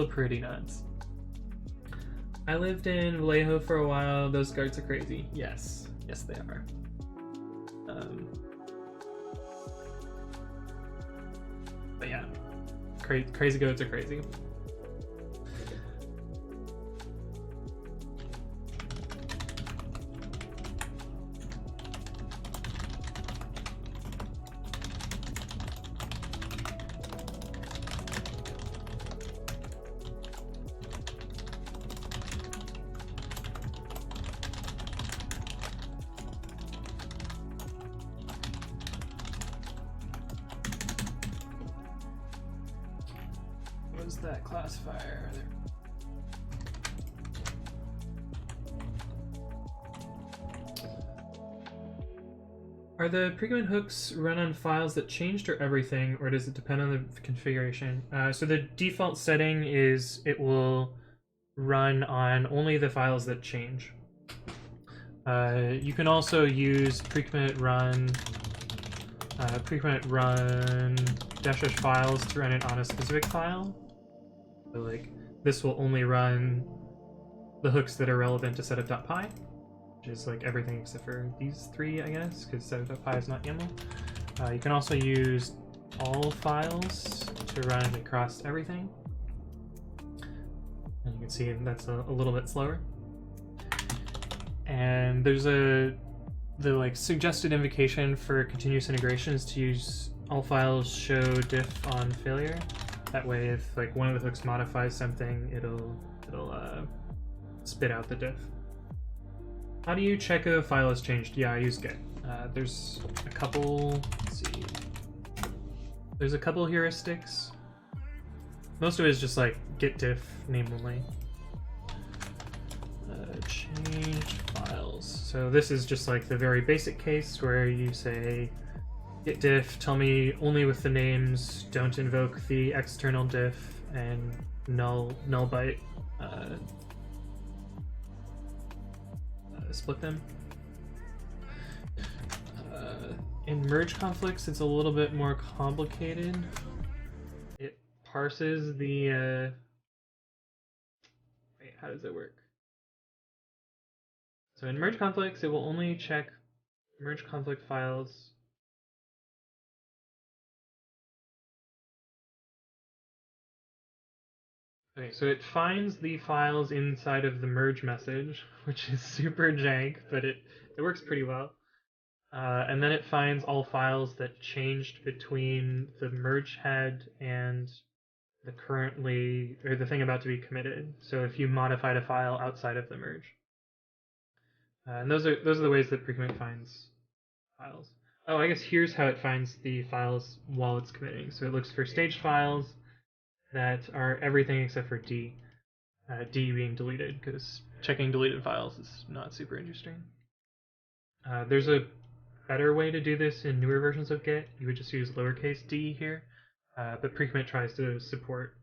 pretty nuts. I lived in Vallejo for a while. Those goats are crazy. Yes. Yes, they are. But yeah. Crazy goats are crazy. That classifier there. Are the pre-commit hooks run on files that changed or everything, or does it depend on the configuration? So the default setting is it will run on only the files that change. You can also use pre-commit run dash files to run it on a specific file. So like this will only run the hooks that are relevant to setup.py, which is like everything except for these three, I guess, because setup.py is not YAML. You can also use all files to run it across everything. And you can see that's a little bit slower. And there's the like suggested invocation for continuous integration is to use all files show diff on failure. That way, if like one of the hooks modifies something, it'll spit out the diff. How do you check if a file has changed? Yeah, I use git. There's a couple. Let's see. There's a couple heuristics. Most of it is just like git diff name only. Change files. So this is just like the very basic case where you say git diff, tell me only with the names, don't invoke the external diff, and null byte split them. In merge conflicts, it's a little bit more complicated. It parses the wait, how does it work? So in merge conflicts, it will only check merge conflict files. Okay, so it finds the files inside of the merge message, which is super jank, but it works pretty well. And then it finds all files that changed between the merge head and the the thing about to be committed. So if you modified a file outside of the merge. And those are the ways that pre-commit finds files. Oh, I guess here's how it finds the files while it's committing. So it looks for staged files that are everything except for D. D being deleted, because checking deleted files is not super interesting. There's a better way to do this in newer versions of Git. You would just use lowercase d here, but pre-commit tries to support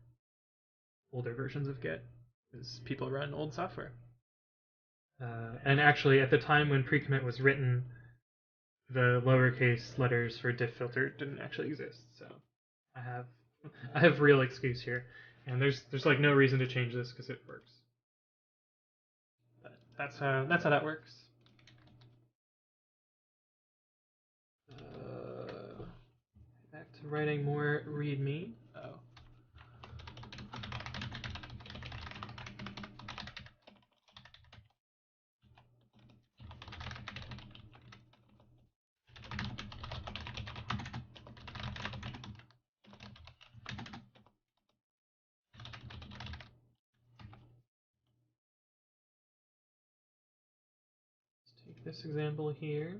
older versions of Git, because people run old software. And actually, at the time when pre-commit was written, the lowercase letters for diff filter didn't actually exist. So I have real excuse here, and there's like no reason to change this because it works. But that's how that works. Back to writing more README. Oh. Let's take this example here.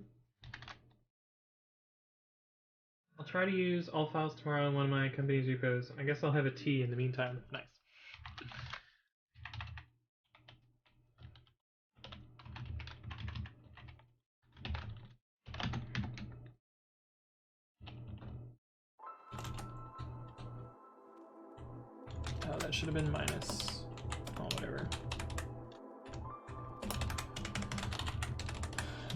I'll try to use all files tomorrow in one of my company's repos. I guess I'll have a tea in the meantime. Nice. Oh, that should have been minus. Oh, whatever.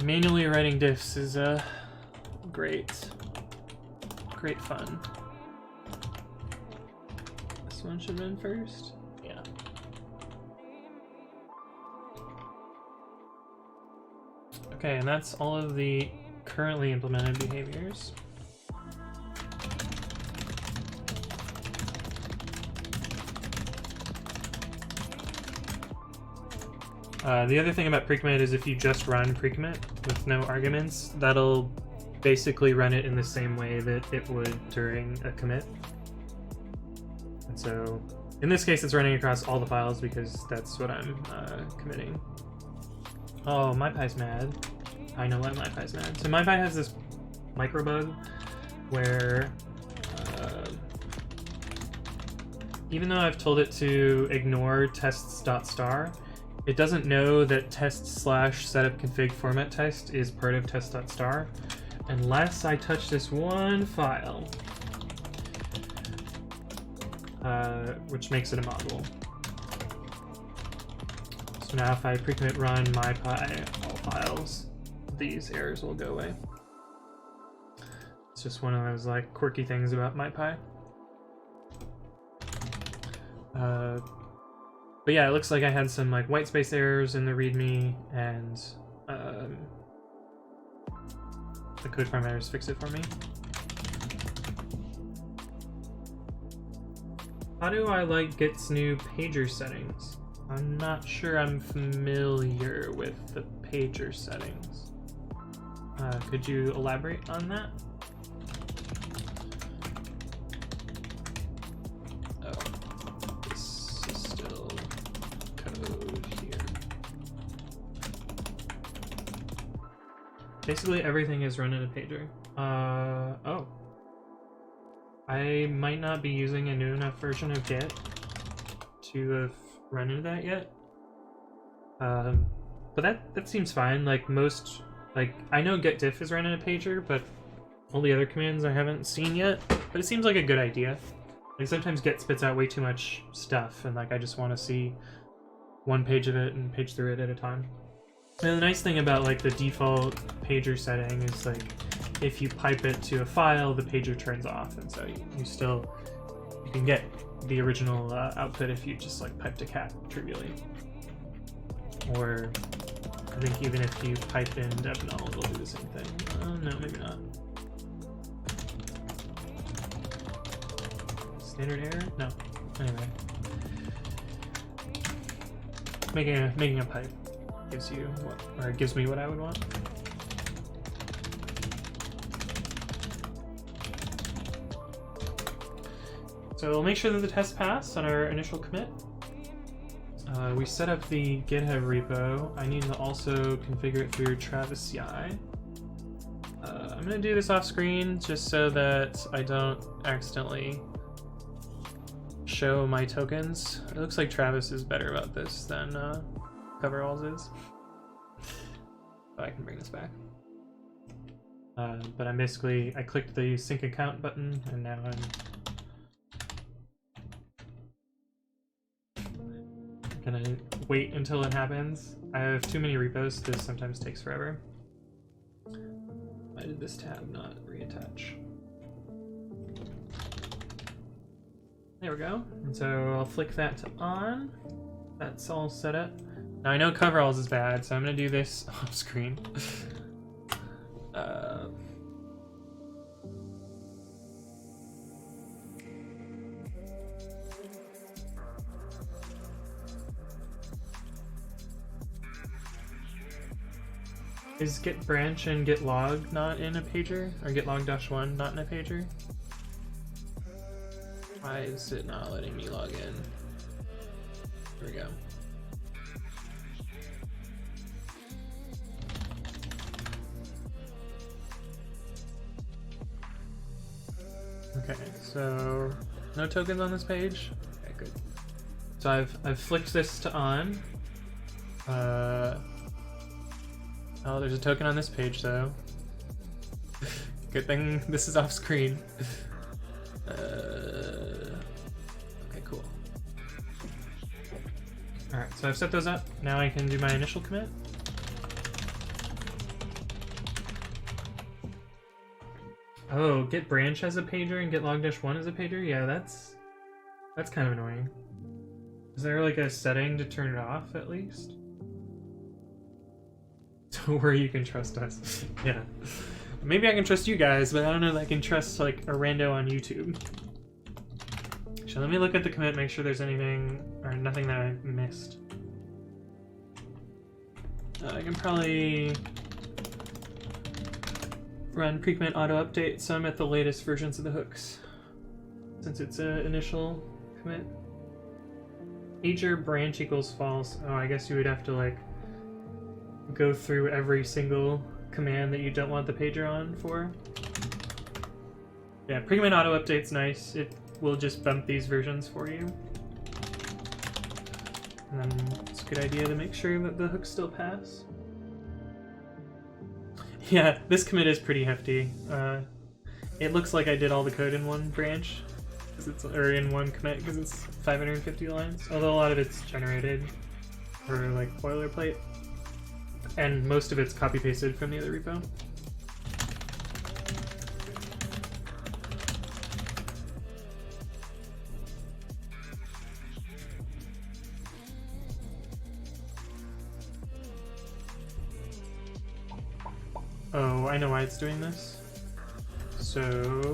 Manually writing diffs is great fun. This one should have been first. Yeah. Okay, and that's all of the currently implemented behaviors. The other thing about precommit is if you just run precommit with no arguments, that'll basically run it in the same way that it would during a commit. And so in this case, it's running across all the files because that's what I'm committing. Oh, MyPy's mad. I know why MyPy's mad. So MyPy has this micro bug where even though I've told it to ignore tests.star, it doesn't know that test/setup.config format test is part of test.star unless I touch this one file, which makes it a module. So now if I precommit run mypy all files, these errors will go away. It's just one of those like quirky things about mypy. But yeah, it looks like I had some like white space errors in the README, and the code formatters fixed it for me. How do I like Git's new pager settings? I'm not sure I'm familiar with the pager settings. Could you elaborate on that? Basically everything is run in a pager. Oh. I might not be using a new enough version of Git to have run into that yet. But that seems fine. Like most, like I know git diff is run in a pager, but all the other commands I haven't seen yet. But it seems like a good idea. Like sometimes Git spits out way too much stuff, and like I just want to see one page of it and page through it at a time. And the nice thing about like the default pager setting is like if you pipe it to a file, the pager turns off, and so you can get the original output if you just like pipe to cat trivially. Or I think even if you pipe in dev null, it'll do the same thing. No, maybe not. Standard error? No. Anyway, making a pipe gives you what, or it gives me what I would want. So we'll make sure that the test passed on our initial commit. We set up the GitHub repo. I need to also configure it through Travis CI. I'm gonna do this off screen just so that I don't accidentally show my tokens. It looks like Travis is better about this than Coveralls is. But I can bring this back. But I clicked the sync account button, and now I'm gonna wait until it happens. I have too many repos, this sometimes takes forever. I edit this tab, not reattach. There we go. And so I'll flick that to on. That's all set up. Now I know coveralls is bad, so I'm gonna do this off screen. Is get branch and get log not in a pager? Or get log-1 not in a pager? Why is it not letting me log in? Here we go. Okay, so no tokens on this page. Okay, good. So I've flicked this to on. Oh, there's a token on this page though. Good thing this is off screen. Okay, cool. Alright, so I've set those up. Now I can do my initial commit. Oh, get branch as a pager and get log-1 as a pager? Yeah, that's kind of annoying. Is there like a setting to turn it off at least? Where you can trust us. Yeah. Maybe I can trust you guys, but I don't know that I can trust like a rando on YouTube. So let me look at the commit, make sure there's anything or nothing that I missed. I can probably run pre-commit auto update some at the latest versions of the hooks, since it's an initial commit. Pager branch equals false. Oh, I guess you would have to like go through every single command that you don't want the pager on for. Yeah, pre-commit auto update's nice. It will just bump these versions for you. And then it's a good idea to make sure that the hooks still pass. Yeah, this commit is pretty hefty. It looks like I did all the code in one branch, or in one commit, because it's 550 lines. Although a lot of it's generated, or like boilerplate. And most of it's copy-pasted from the other repo. Oh, I know why it's doing this. So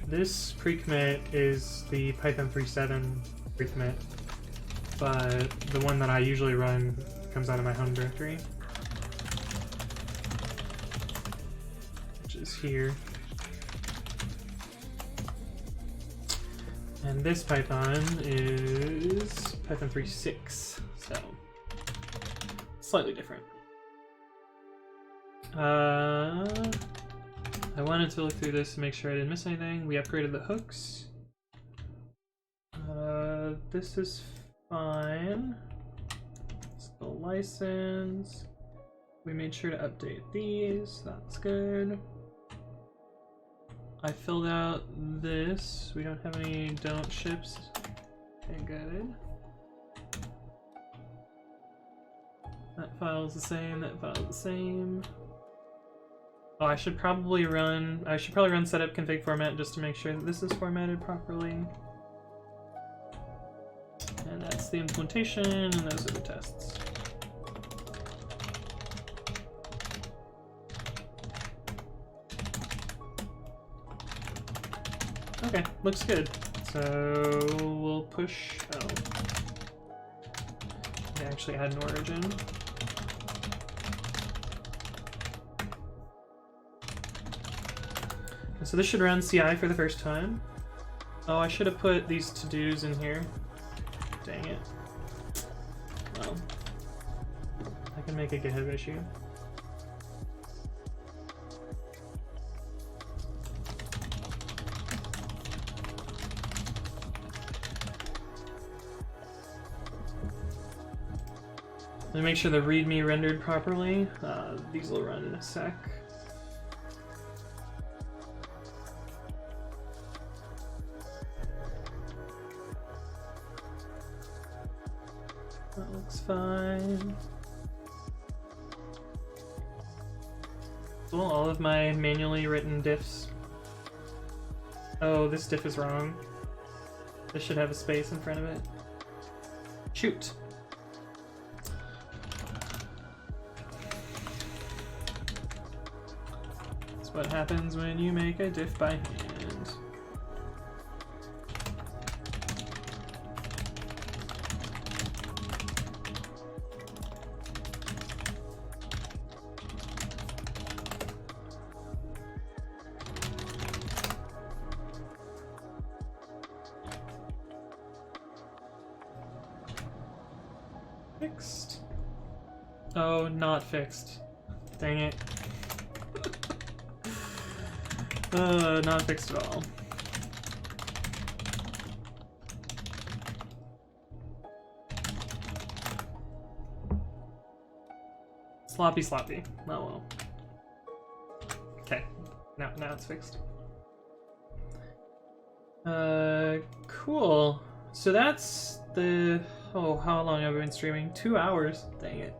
this pre-commit is the Python 3.7 pre-commit. But the one that I usually run comes out of my home directory, which is here. And this Python is Python 3.6, so slightly different. I wanted to look through this to make sure I didn't miss anything. We upgraded the hooks. This is fine. It's the license. We made sure to update these. That's good. I filled out this. We don't have any don't ships. Okay, good. That file's the same. That file's the same. Oh, I should probably run setup config format just to make sure that this is formatted properly. And that's the implementation, and those are the tests. Okay, looks good. So we'll push. Oh, they actually add an origin. And so this should run CI for the first time. Oh, I should have put these to-dos in here. Dang it. Well, I can make a GitHub issue. Let me make sure the README rendered properly. These will run in a sec. That looks fine. Cool, all of my manually written diffs. Oh, this diff is wrong. This should have a space in front of it. Shoot. That's what happens when you make a diff by hand. Fixed. Oh, not fixed. Dang it. Not fixed at all. Sloppy. Oh well. Okay. Now it's fixed. Cool. So that's the... Oh, how long have I been streaming? 2 hours. Dang it.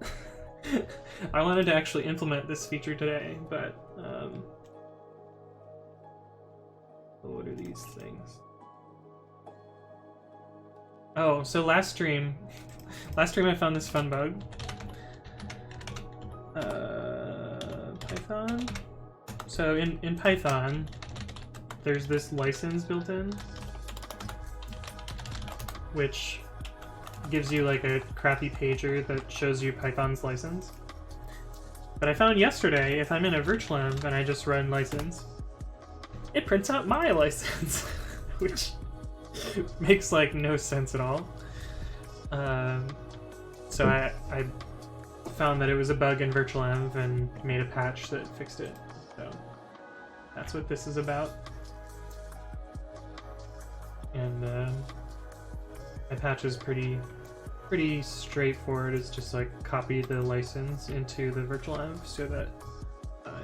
I wanted to actually implement this feature today, but what are these things? Oh, so last stream I found this fun bug. Python. So in Python, there's this license built in, which gives you like a crappy pager that shows you Python's license. But I found yesterday, if I'm in a virtual env and I just run license, it prints out my license, which makes like no sense at all. So I found that it was a bug in virtual env and made a patch that fixed it. So that's what this is about. And my patch is pretty straightforward. It's just like copy the license into the virtual env so that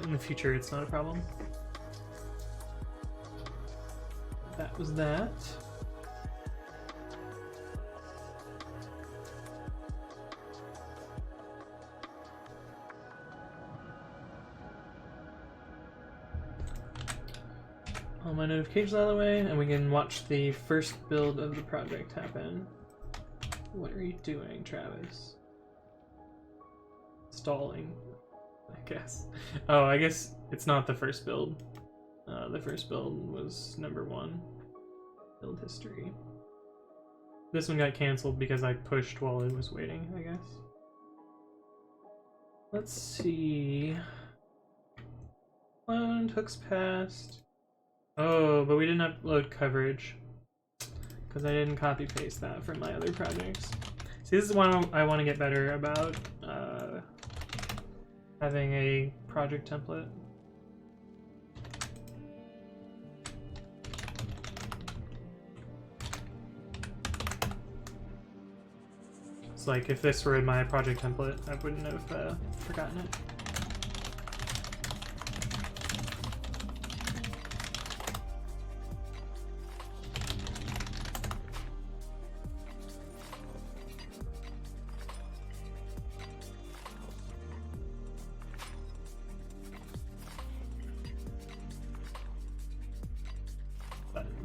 in the future it's not a problem. That was that. All my notifications out of the way, and we can watch the first build of the project happen. What are you doing, Travis? Stalling, I guess. Oh, I guess it's not the first build. The first build was number 1. Build history. This one got canceled because I pushed while it was waiting, I guess. Let's see. Cloned, hooks passed. Oh, but we didn't upload coverage because I didn't copy paste that from my other projects. See, this is one I want to get better about, having a project template. It's like if this were in my project template, I wouldn't have forgotten it.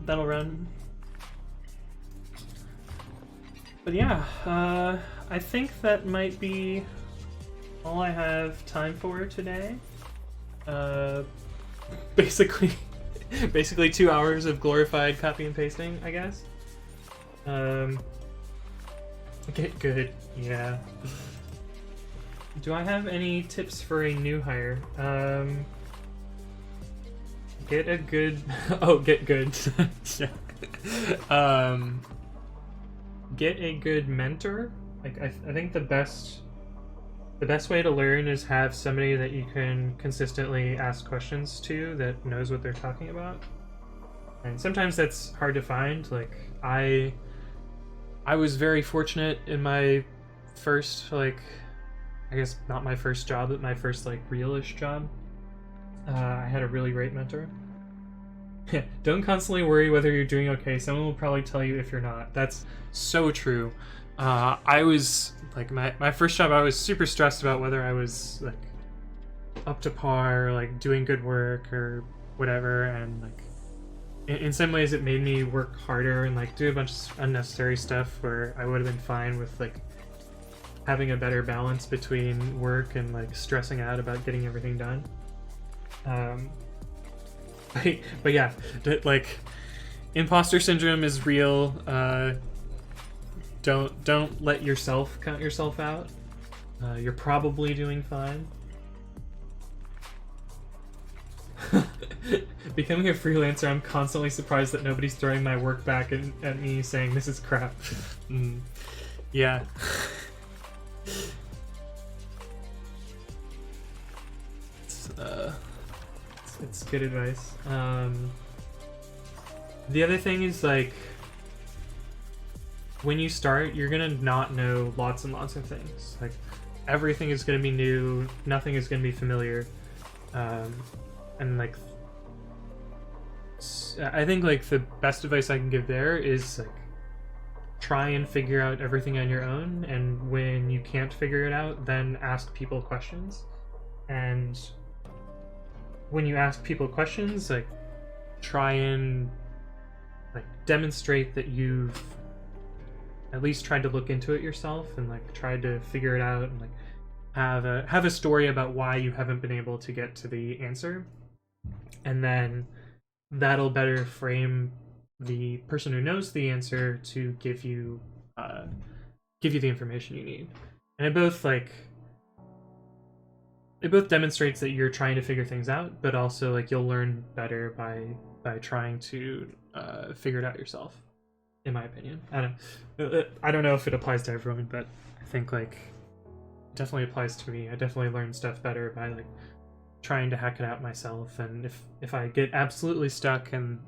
That'll run. But yeah, I think that might be all I have time for today. Basically 2 hours of glorified copy and pasting, I guess. Get good, yeah. Do I have any tips for a new hire? Get a good... Oh, get good. Get a good mentor. Like I think the best way to learn is have somebody that you can consistently ask questions to that knows what they're talking about. And sometimes that's hard to find. Like I was very fortunate in my first, like, I guess not my first job, but my first like real-ish job. I had a really great mentor. Don't constantly worry whether you're doing okay. Someone will probably tell you if you're not. That's so true. I was like my first job. I was super stressed about whether I was like up to par, like doing good work or whatever, and like in some ways it made me work harder and like do a bunch of unnecessary stuff where I would have been fine with like having a better balance between work and like stressing out about getting everything done. But yeah, like imposter syndrome is real. Don't let yourself count yourself out. You're probably doing fine. Becoming a freelancer, I'm constantly surprised that nobody's throwing my work back at me saying this is crap. Yeah. It's good advice. The other thing is, like, when you start, you're gonna not know lots and lots of things. Like, everything is gonna be new, nothing is gonna be familiar. And like, I think like the best advice I can give there is like, try and figure out everything on your own, and when you can't figure it out, then ask people questions. And when you ask people questions, like, try and like demonstrate that you've at least tried to look into it yourself and like tried to figure it out, and like have a story about why you haven't been able to get to the answer, and then that'll better frame the person who knows the answer to give you the information you need. And it both demonstrates that you're trying to figure things out, but also like you'll learn better by trying to figure it out yourself, in my opinion. I don't know if it applies to everyone, but I think like it definitely applies to me. I definitely learn stuff better by like trying to hack it out myself, and if I get absolutely stuck and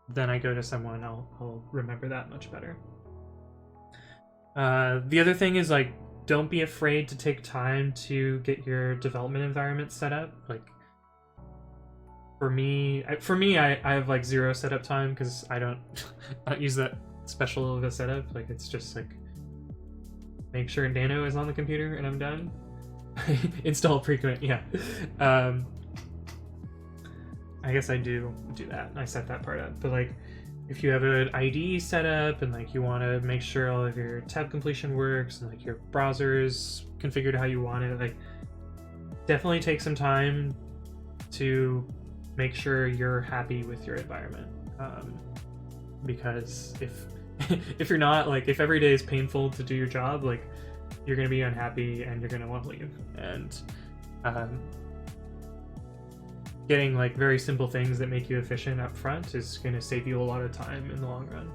then I go to someone, I'll remember that much better. The other thing is like, don't be afraid to take time to get your development environment set up. Like, for me, I have like zero setup time because I don't use that special of a setup. Like, it's just like make sure Nano is on the computer and I'm done. Install pre-commit, yeah. I guess I do that. I set that part up. But like, if you have an IDE set up and like you want to make sure all of your tab completion works and like your browser is configured how you want it, like definitely take some time to make sure you're happy with your environment. Because if you're not, like, if every day is painful to do your job, like you're gonna be unhappy and you're gonna want to leave. And getting like very simple things that make you efficient up front is going to save you a lot of time in the long run.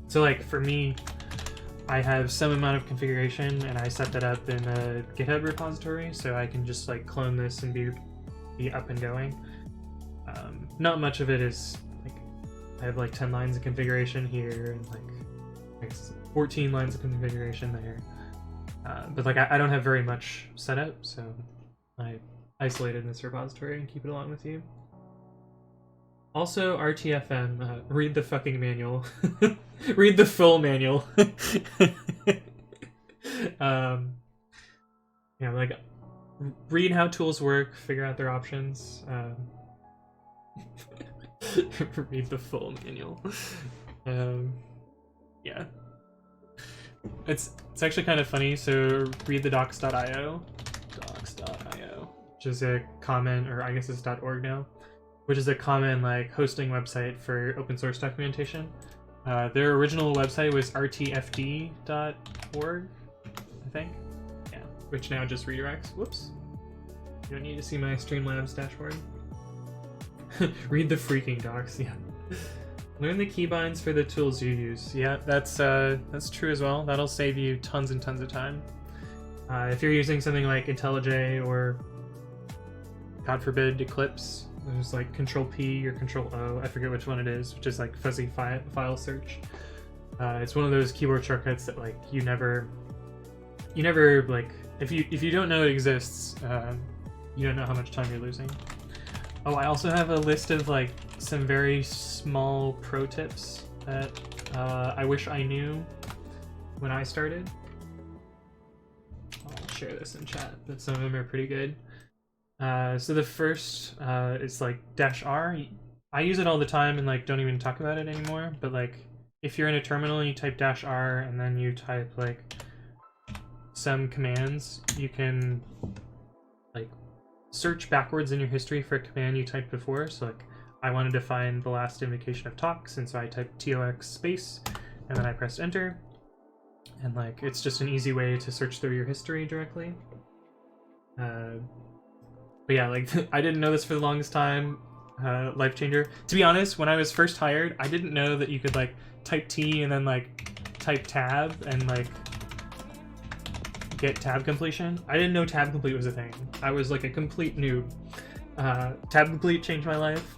So like for me, I have some amount of configuration and I set that up in a GitHub repository, so I can just like clone this and be up and going. Not much of it is like, I have like 10 lines of configuration here and like 14 lines of configuration there. But like I don't have very much set up, so I isolated in this repository and keep it along with you. Also, RTFM, read the fucking manual. Read the full manual. Yeah, like, read how tools work, figure out their options. Read the full manual. Yeah. It's actually kind of funny, so read the docs.io. Which is a common, or I guess it's .org now, which is a common like hosting website for open source documentation. Their original website was rtfd.org, I think. Yeah, which now just redirects. Whoops. You don't need to see my Streamlabs dashboard. Read the freaking docs, yeah. Learn the keybinds for the tools you use. Yeah, that's true as well. That'll save you tons and tons of time. If you're using something like IntelliJ or, God forbid, Eclipse, there's like Control-P or Control-O, I forget which one it is, which is like fuzzy file search. It's one of those keyboard shortcuts that like you never like, if you don't know it exists, you don't know how much time you're losing. Oh, I also have a list of like some very small pro tips that I wish I knew when I started. I'll share this in chat, but some of them are pretty good. So the first is like -R. I use it all the time and like don't even talk about it anymore, but like if you're in a terminal and you type -R and then you type like some commands, you can like search backwards in your history for a command you typed before. So like I wanted to find the last invocation of tox, and so I typed TOX space and then I pressed enter, and like it's just an easy way to search through your history directly. But yeah, like I didn't know this for the longest time. Life changer. To be honest, when I was first hired, I didn't know that you could like type T and then like type tab and like get tab completion. I didn't know tab complete was a thing. I was like a complete noob. Tab complete changed my life.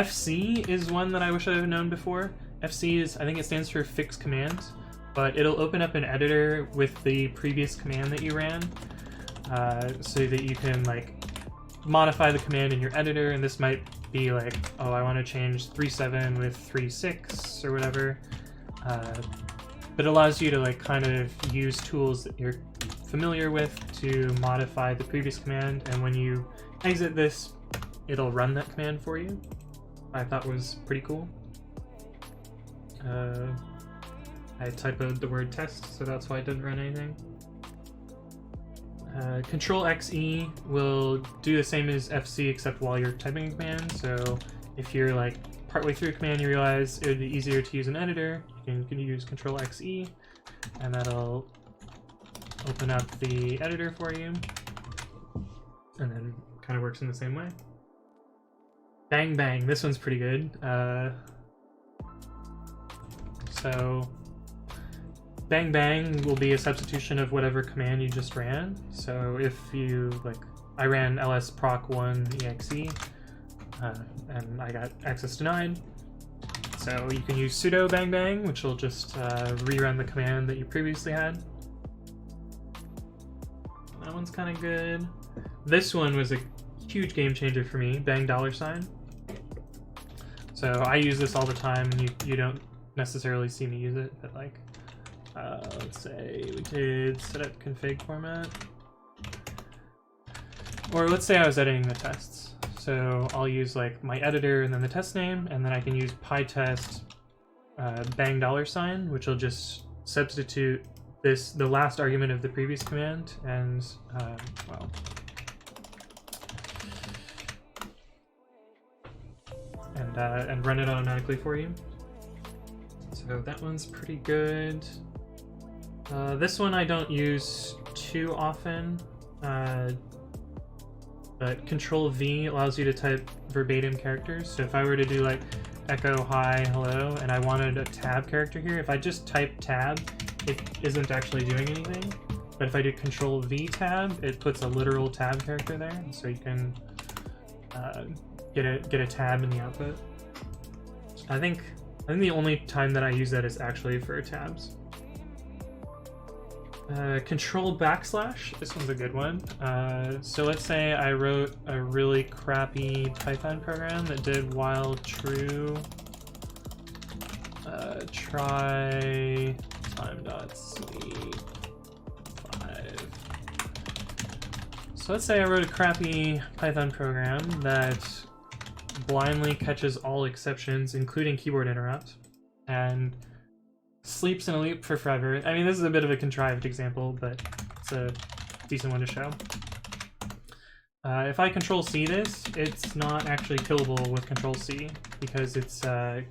FC is one that I wish I had known before. FC is, I think it stands for fix command, but it'll open up an editor with the previous command that you ran, so that you can like modify the command in your editor. And this might be like, oh, I want to change 3.7 with 3.6 or whatever. But it allows you to like kind of use tools that you're familiar with to modify the previous command, and when you exit this, it'll run that command for you. I thought was pretty cool. I typoed the word test, so that's why it didn't run anything. Control XE will do the same as FC except while you're typing a command. So if you're like partway through a command, you realize it would be easier to use an editor, you can use Control XE, and that'll open up the editor for you, and then kind of works in the same way. Bang bang, this one's pretty good. So bang bang will be a substitution of whatever command you just ran. So if you like, I ran ls proc1 exe, and I got access denied. So you can use sudo bang bang, which will just rerun the command that you previously had. That one's kind of good. This one was a huge game changer for me, bang $. So I use this all the time. You don't necessarily see me use it, but like, let's say we did setup config format, or let's say I was editing the tests. So I'll use like my editor and then the test name, and then I can use pytest bang $, which will just substitute the last argument of the previous command, and well, and run it automatically for you. So that one's pretty good. This one I don't use too often, but Control V allows you to type verbatim characters. So if I were to do like echo hi hello and I wanted a tab character here, if I just type tab, it isn't actually doing anything. But if I do Control V tab, it puts a literal tab character there, so you can get a tab in the output. I think the only time that I use that is actually for tabs. Control /, this one's a good one. So let's say I wrote a really crappy Python program that did while true, try time.sleep 5. So let's say I wrote a crappy Python program that blindly catches all exceptions, including keyboard interrupt, and sleeps in a loop for forever. I mean, this is a bit of a contrived example, but it's a decent one to show. If I Control C this, it's not actually killable with Control C because it's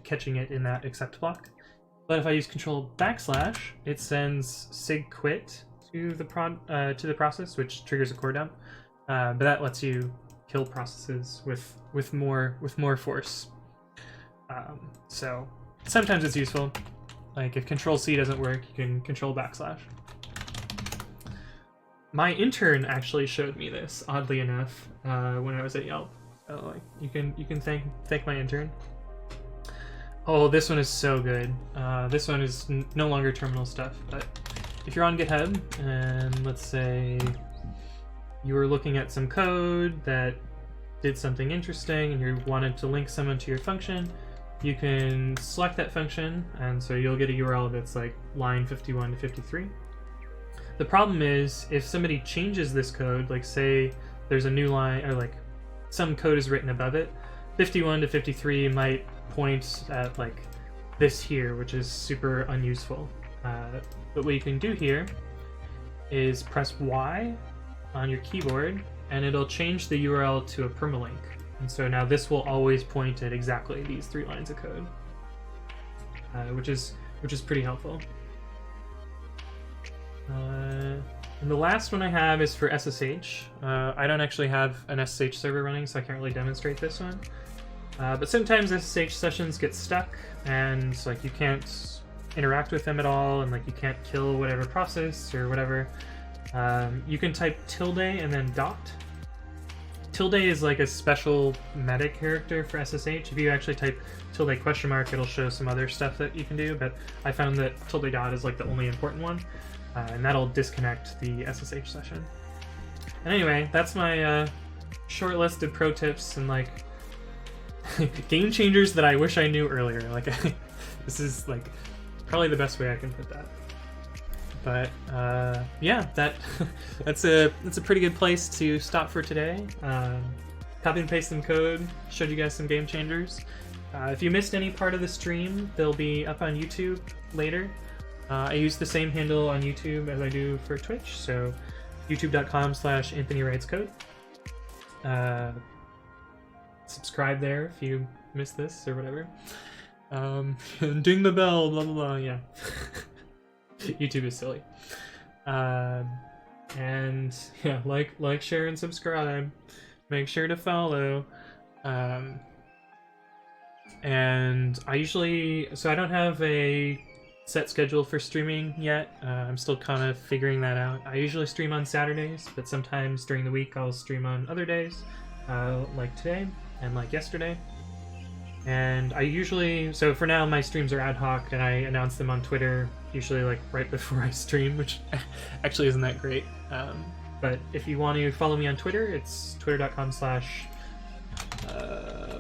catching it in that except block. But if I use Control /, it sends sig quit to the process, which triggers a core dump. But that lets you kill processes with more force. So sometimes it's useful. Like if Control C doesn't work, you can Control /. My intern actually showed me this, oddly enough, when I was at Yelp. So like you can thank my intern. Oh, this one is so good. This one is no longer terminal stuff, but if you're on GitHub and let's say you were looking at some code that did something interesting and you wanted to link someone to your function, you can select that function, and so you'll get a URL that's like line 51 to 53. The problem is if somebody changes this code, like say there's a new line or like some code is written above it, 51 to 53 might point at like this here, which is super unuseful. But what you can do here is press Y on your keyboard and it'll change the URL to a permalink. And so now this will always point at exactly these 3 lines of code, which is pretty helpful. And the last one I have is for SSH. I don't actually have an SSH server running, so I can't really demonstrate this one. But sometimes SSH sessions get stuck, and like you can't interact with them at all, and like you can't kill whatever process or whatever. You can type tilde and then dot. Tilde is like a special meta character for SSH. If you actually type tilde question mark, it'll show some other stuff that you can do, but I found that tilde dot is like the only important one, and that'll disconnect the SSH session. And anyway, that's my short list of pro tips and like game changers that I wish I knew earlier. Like this is like probably the best way I can put that. But yeah, that's a pretty good place to stop for today. Copy and paste some code, showed you guys some game changers. If you missed any part of the stream, they'll be up on YouTube later. I use the same handle on YouTube as I do for Twitch, so youtube.com/AnthonyWritesCode. Subscribe there if you missed this or whatever. Ding the bell, blah blah blah, yeah. YouTube is silly. And yeah, like, share, and subscribe. Make sure to follow. And I don't have a set schedule for streaming yet. I'm still kind of figuring that out. I usually stream on Saturdays, but sometimes during the week I'll stream on other days, like today and like yesterday. And so for now my streams are ad hoc, and I announce them on Twitter, usually like right before I stream, which actually isn't that great. But if you want to follow me on Twitter, it's twitter.com/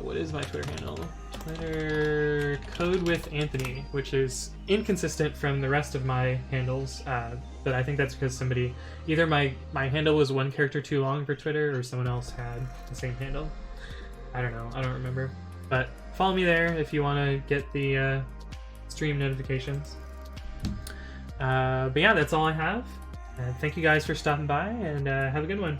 what is my Twitter handle? Twitter codewithanthony, which is inconsistent from the rest of my handles, but I think that's because either my handle was one character too long for Twitter, or someone else had the same handle. I don't know, I don't remember. But follow me there if you want to get the stream notifications. But yeah, that's all I have. Thank you guys for stopping by, and have a good one.